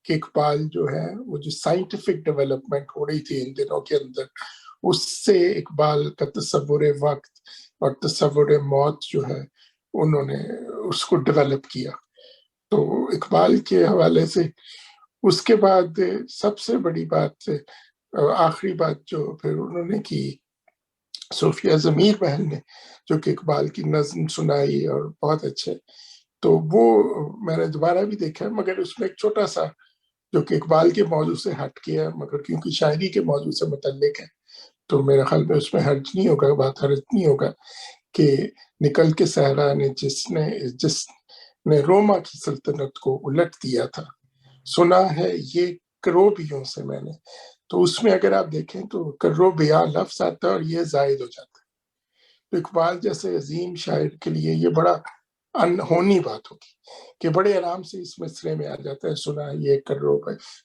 F: کہ اقبال جو ہے وہ جو سائنٹیفک ڈیولپمنٹ ہو رہی تھی ان دنوں کے اندر، اس سے اقبال کا تصور وقت اور تصور موت جو ہے انہوں نے اس کو ڈیولپ کیا. تو اقبال کے حوالے سے اس کے بعد سب سے بڑی بات، آخری بات جو پھر انہوں نے کی، صوفیہ ضمیر بہن نے جو کہ اقبال کی نظم سنائی اور بہت اچھے، تو وہ میں نے دوبارہ بھی دیکھا، مگر اس میں ایک چھوٹا سا جو کہ اقبال کے موضوع سے ہٹ کے ہے، مگر کیونکہ شاعری کے موضوع سے متعلق ہے، تو میرا خیال میں اس میں حرج نہیں ہوگا، بات حرج نہیں ہوگا کہ نکل کے صحرا نے جس نے روما کی سلطنت کو الٹ دیا تھا، سنا ہے یہ کروبیوں سے میں نے، تو اس میں اگر آپ دیکھیں تو کروبیا لفظ آتا ہے اور یہ زائد ہو جاتا ہے. تو اقبال جیسے عظیم شاعر کے لیے یہ بڑا انہونی بات ہوگی کہ بڑے آرام سے اس مصرے میں آ جاتا ہے، سنا ہے یہ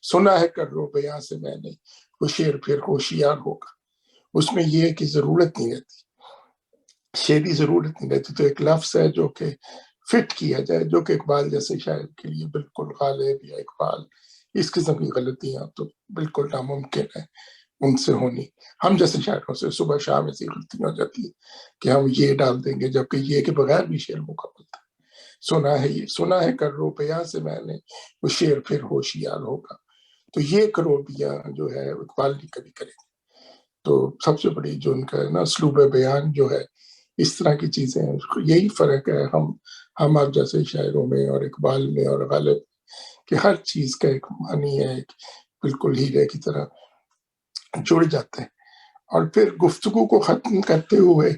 F: سنا ہے کروبیا سے میں نے، وہ شعر پھر ہوشیار ہوگا. اس میں یہ کہ ضرورت نہیں رہتی، شعری ضرورت نہیں رہتی، تو ایک لفظ ہے جو کہ فٹ کیا جائے، جو کہ اقبال جیسے شاعر کے لیے بالکل غالب یا اقبال اس قسم کی غلطیاں تو بالکل ناممکن ہے ان سے ہونی. ہم جیسے شاعروں سے صبح شام ایسی غلطیاں ہو جاتی ہیں کہ ہم یہ ڈال دیں گے، جبکہ یہ کے بغیر بھی شعر مکمل تھا. سنا ہے کروبیا سے میں نے، وہ شعر پھر ہوشیار ہوگا. تو یہ کروبیاں جو ہے اقبال نہیں کبھی کریں گے. تو سب سے بڑی جو ان کا ہے نا اسلوب بیان جو ہے، اس طرح کی چیزیں ہیں. یہی فرق ہے ہم آپ جیسے شاعروں میں اور اقبال میں اور غالب، کہ ہر چیز کا ایک معنی ہے، ایک بالکل ہیرے کی طرح جڑ جاتے ہیں. اور پھر گفتگو کو ختم کرتے ہوئے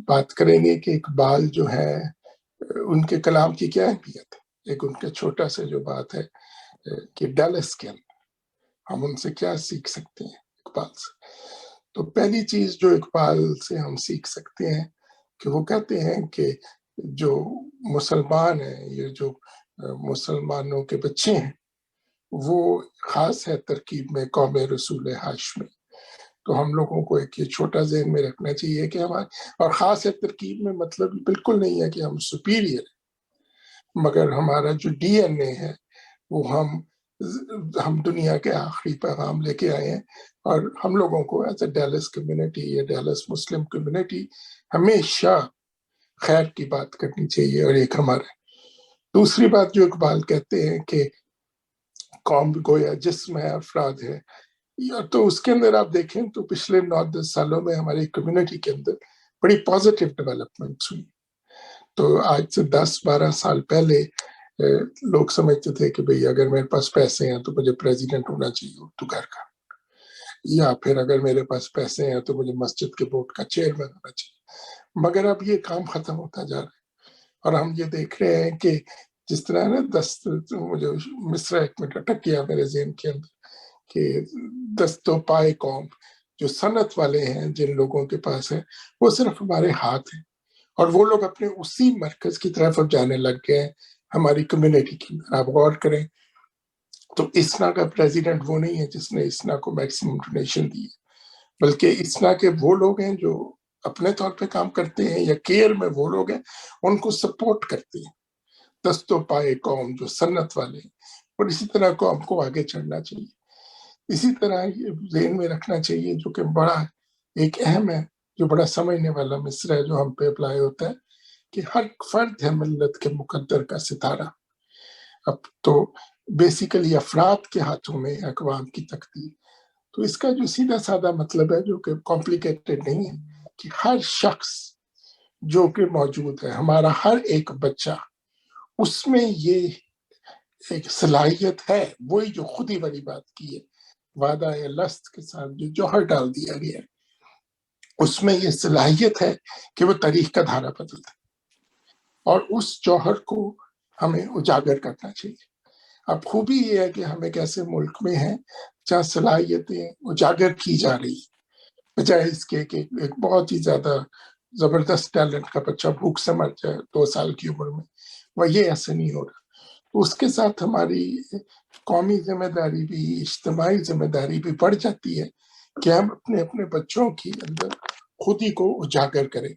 F: بات کریں گے کہ اقبال جو ہے ان کے کلام کی کیا اہمیت ہے. ایک ان کا چھوٹا سا جو بات ہے کہ ڈیلس کے اندر ہم ان سے کیا سیکھ سکتے ہیں اقبال سے. تو پہلی چیز جو اقبال سے ہم سیکھ سکتے ہیں کہ وہ کہتے ہیں کہ جو مسلمان ہیں، یہ جو مسلمانوں کے بچے ہیں، وہ خاص ہے ترکیب میں قوم رسول ہاشمی. تو ہم لوگوں کو ایک یہ چھوٹا ذہن میں رکھنا چاہیے کہ اور خاص ہے ترکیب میں مطلب بالکل نہیں ہے کہ ہم سپیریئر ہیں، مگر ہمارا جو ڈی این اے ہے وہ ہم دنیا کے آخری پیغام لے کے آئے ہیں. اور ہم لوگوں کو ایز اے ڈیلس کمیونٹی یا ڈیلس مسلم کمیونٹی ہمیشہ خیر کی بات کرنی چاہیے. اور ایک ہمارا دوسری بات جو اقبال کہتے ہیں کہ قوم گویا جسم ہے، افراد ہے، تو اس کے اندر آپ دیکھیں تو پچھلے 9-10 سالوں میں ہماری کمیونٹی کے اندر بڑی پازیٹیو ڈیولپمنٹس ہوئی. تو آج سے 10-12 سال پہلے لوگ سمجھتے تھے کہ بھئی اگر میرے پاس پیسے ہیں تو مجھے پریزیڈنٹ ہونا چاہیے اردو گھر کا، یا پھر اگر میرے پاس پیسے ہیں تو مجھے مسجد کے بورڈ کا چیئرمین ہونا چاہیے. مگر اب یہ کام ختم ہوتا جا رہا ہے، اور ہم یہ دیکھ رہے ہیں کہ جس طرح نا مجھے مصرع ایک منٹ اٹک گیا میرے ذہن کے اندر کہ دست و پائے قوم، جو صنعت والے ہیں جن لوگوں کے پاس ہے، وہ صرف ہمارے ہاتھ ہیں، اور وہ لوگ اپنے اسی مرکز کی طرف اب جانے لگ گئے ہیں ہماری کمیونٹی کے اندر. آپ غور کریں تو اسنا کا پریزیڈنٹ وہ نہیں ہے جس نے اسنا کو میکسیمم ڈونیشن دی ہے، بلکہ اسنا کے وہ لوگ ہیں جو اپنے طور پہ کام کرتے ہیں، یا کیئر میں وہ لوگ ہیں ان کو سپورٹ کرتے ہیں. دست و پائے قوم جو صنعت والے ہیں، اور اسی طرح قوم کو آگے چڑھنا چاہیے. اسی طرح یہ ذہن میں رکھنا چاہیے جو کہ بڑا ایک اہم ہے، جو بڑا سمجھنے والا مصرع ہے جو ہم پہ اپلائی ہوتا ہے کہ ہر فرد ہے ملت کے مقدر کا ستارہ. اب تو بیسیکلی افراد کے ہاتھوں میں اقوام کی تقدیر. تو اس کا جو سیدھا سادہ مطلب ہے، جو کہ کمپلیکیٹڈ نہیں ہے، کہ ہر شخص جو کہ موجود ہے، ہمارا ہر ایک بچہ، اس میں یہ ایک صلاحیت ہے، وہی جو خودی والی بات کی ہے، وعدہ لست کے ساتھ جو جوہر ڈال دیا گیا ہے، اس میں یہ صلاحیت ہے کہ وہ تاریخ کا دھارا بدلتا ہے، اور اس جوہر کو ہمیں اجاگر کرنا چاہیے. اب خوبی یہ ہے کہ ہم ایک ایسے ملک میں ہیں جہاں صلاحیتیں اجاگر کی جا رہی ہیں، بجائے اس کے کہ ایک بہت ہی زیادہ زبردست ٹیلنٹ کا بچہ بھوک سے مر جائے 2 سال کی عمر میں. وہ یہ ایسے نہیں ہو رہا. تو اس کے ساتھ ہماری قومی ذمہ داری بھی، اجتماعی ذمہ داری بھی بڑھ جاتی ہے کہ ہم اپنے بچوں کی اندر خودی کو اجاگر کریں،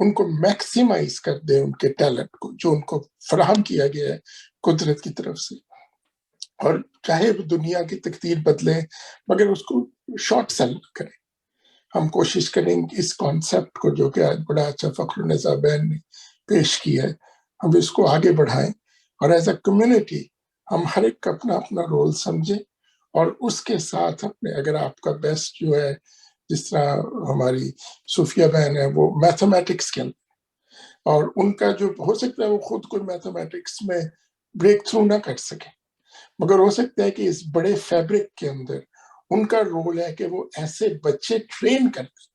F: ان کو میکسیمائز کر دیں، ان کے ٹیلنٹ کو جو ان کو فراہم کیا گیا ہے قدرت کی طرف سے. اور چاہے وہ دنیا کی تقدیر بدلے، مگر اس کو شارٹ سیل نہ کریں. ہم کوشش کریں کہ اس کانسیپٹ کو جو کہ آج بڑا اچھا فخرالنساء بہن نے پیش کیا ہے، ہم اس کو آگے بڑھائیں، اور ایز اے کمیونٹی ہم ہر ایک اپنا اپنا رول سمجھیں، اور اس کے ساتھ اپنے، اگر آپ کا بیسٹ جو ہے، جس طرح ہماری صوفیہ بہن ہے وہ میتھمیٹکس کے اندر، اور ان کا جو ہو سکتا ہے وہ خود کوئی میتھمیٹکس میں بریک تھرو نہ کر سکے، مگر ہو سکتا ہے کہ اس بڑے فیبرک کے اندر ان کا رول ہے کہ وہ ایسے بچے ٹرین کر دیں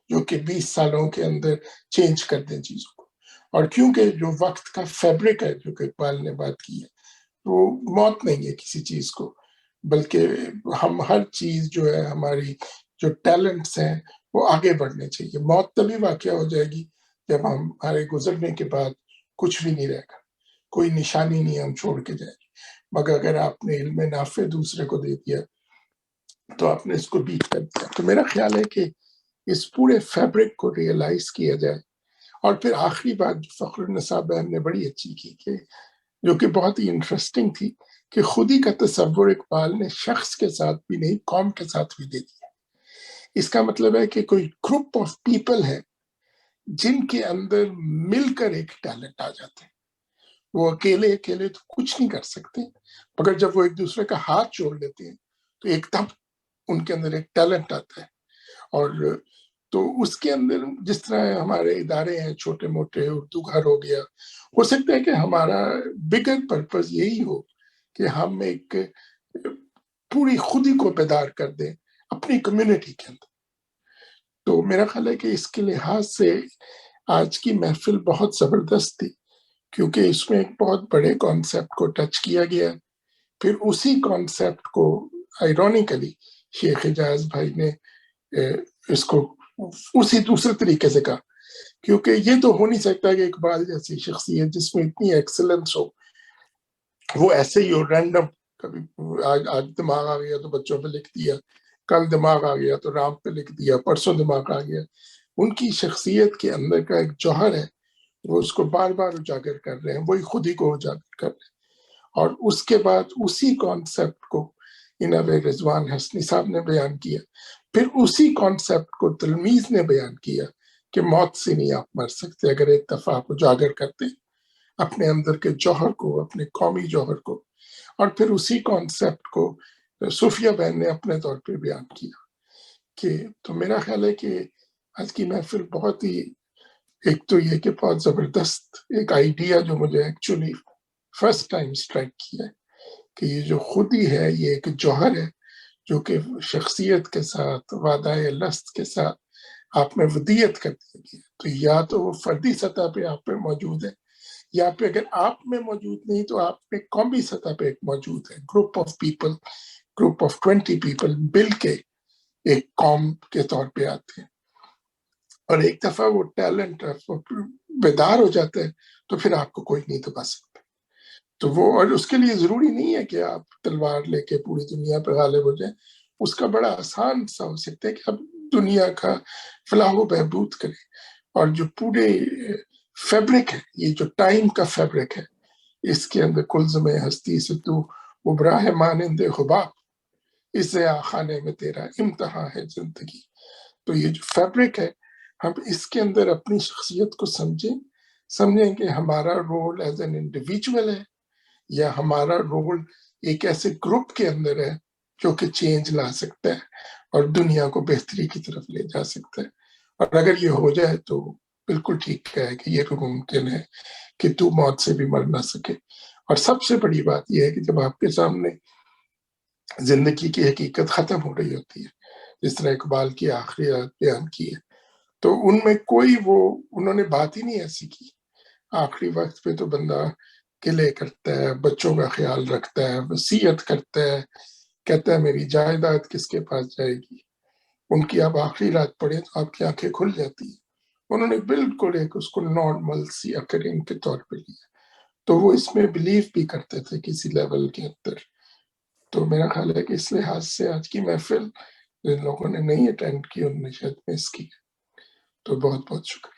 F: جو کہ 20 سالوں کے اندر چینج کر دیں چیزوں کو. اور کیونکہ جو وقت کا فیبرک ہے جو کہ اقبال نے بات کی ہے، وہ موت نہیں ہے کسی چیز کو، بلکہ ہم ہر چیز جو ہے، ہماری جو ٹیلنٹس ہیں وہ آگے بڑھنے چاہیے. موت تبھی واقع ہو جائے گی جب ہمارے گزرنے کے بعد کچھ بھی نہیں رہے گا، کوئی نشانی نہیں ہم چھوڑ کے جائیں گے. مگر اگر آپ نے علم نافع دوسرے کو دے دیا تو آپ نے اس کو بیٹ کر دیا. تو میرا خیال ہے کہ اس پورے فیبرک کو ریئلائز کیا جائے. اور پھر آخری بات جو فخر النساء بہن نے بڑی اچھی کی، کہ جو کہ بہت ہی انٹرسٹنگ تھی، کہ خودی کا تصور اقبال نے شخص کے ساتھ بھی نہیں، قوم کے ساتھ بھی دے دیا. اس کا مطلب ہے کہ کوئی گروپ آف پیپل ہے جن کے اندر مل کر ایک ٹیلنٹ آ جاتے ہیں. وہ اکیلے تو کچھ نہیں کر سکتے، مگر جب وہ ایک دوسرے کا ہاتھ جوڑ لیتے ہیں تو ایک دم ان کے اندر ایک ٹیلنٹ آتا ہے. اور تو اس کے اندر جس طرح ہمارے ادارے ہیں چھوٹے موٹے، اردو گھر ہو گیا، ہو سکتا ہے کہ ہمارا بگر پرپز یہی ہو کہ ہم ایک پوری خودی کو بیدار کر دیں اپنی کمیونٹی کے اندر. تو میرا خیال ہے کہ اس کے لحاظ سے آج کی محفل بہت زبردست تھی، کیونکہ اس میں ایک بہت بڑے کانسیپٹ کو ٹچ کیا گیا. پھر اسی کانسیپٹ کو آئرونیکلی شیخ حجاز بھائی نے اس کو اسی دوسرے طریقے سے کہا، کیونکہ یہ تو ہو نہیں سکتا کہ اقبال جیسی شخصیت جس میں اتنی ایکسلنس ہو، وہ ایسے ہی ہو رینڈم. کبھی آج دماغ آ گیا تو بچوں پہ لکھ دیا، کل دماغ آ گیا تو رام پہ لکھ دیا، پرسوں دماغ آ گیا. ان کی شخصیت کے اندر کا ایک جوہر ہے، وہ اس کو بار بار اجاگر کر رہے ہیں، وہی خود ہی کو اجاگر کر رہے ہیں. اور اس کے بعد اسی کانسیپٹ کو رضوان حسنی صاحب نے بیان کیا. پھر اسی کانسیپٹ کو تلمیذ نے بیان کیا کہ موت سے نہیں آپ مر سکتے اگر ایک دفعہ آپ اجاگر کرتے اپنے اندر کے جوہر کو، اپنے قومی جوہر کو. اور پھر اسی کانسیپٹ کو صوفیہ بہن نے اپنے طور پہ بیان کیا. تو میرا خیال ہے کہ آج کی محفل بہت ہی، ایک تو یہ کہ بہت زبردست ایک آئیڈیا جو مجھے ایکچولی فرسٹ ٹائم اسٹرائک کیا ہے کہ یہ جو خودی ہے یہ ایک جوہر ہے جو کہ شخصیت کے ساتھ، وعدہ لست کے ساتھ آپ میں ودیت کر دی گئی. تو یا تو وہ فردی سطح پہ آپ پہ موجود ہے، یا پہ اگر آپ میں موجود نہیں تو آپ پہ قومی سطح پہ ایک موجود ہے. Group of people, group of 20 people مل کے ایک قوم کے طور پہ آتے ہیں. اور ایک دفعہ وہ ٹیلنٹ بیدار ہو جاتا ہے تو پھر آپ کو کوئی نہیں دبا سکتا. تو وہ، اور اس کے لیے ضروری نہیں ہے کہ آپ تلوار لے کے پوری دنیا پہ غالب ہو جائیں. اس کا بڑا آسان سا ہو سکتا ہے کہ آپ دنیا کا فلاح و بہبود کریں. اور جو پورے فیبرک ہے، یہ جو ٹائم کا فیبرک ہے، اس کے اندر کلزم ہستی سے تو ابراہ مانند حباب، اس خانے میں تیرا امتحان ہے زندگی. تو یہ جو فیبرک ہے، ہم اس کے اندر اپنی شخصیت کو سمجھیں کہ ہمارا رول ایز این انڈیویجول ہے یا ہمارا رول ایک ایسے گروپ کے اندر ہے جو کہ چینج لا سکتا ہے اور دنیا کو بہتری کی طرف لے جا سکتا ہے. اور اگر یہ ہو جائے تو بالکل ٹھیک ہے کہ یہ بھی ممکن ہے کہ تو موت سے بھی مر نہ سکے. اور سب سے بڑی بات یہ ہے کہ جب آپ کے سامنے زندگی کی حقیقت ختم ہو رہی ہوتی ہے، جس طرح اقبال کی آخری بیان کی ہے، تو ان میں کوئی انہوں نے بات ہی نہیں ایسی کی. آخری وقت پہ تو بندہ قلعے کرتا ہے، بچوں کا خیال رکھتا ہے، وصیت کرتا ہے، کہتا ہے میری جائیداد کس کے پاس جائے گی. ان کی آپ آخری رات پڑھیں تو آپ کی آنکھیں کھل جاتی ہیں. انہوں نے بالکل ایک اس کو نارمل سی اکرنگ کے طور پہ لیا. تو وہ اس میں بلیو بھی کرتے تھے کسی لیول کے اندر. تو میرا خیال ہے کہ اس لحاظ سے آج کی محفل جن لوگوں نے نہیں اٹینڈ کی انہوں نے شاید مس کی. تو بہت بہت شکریہ.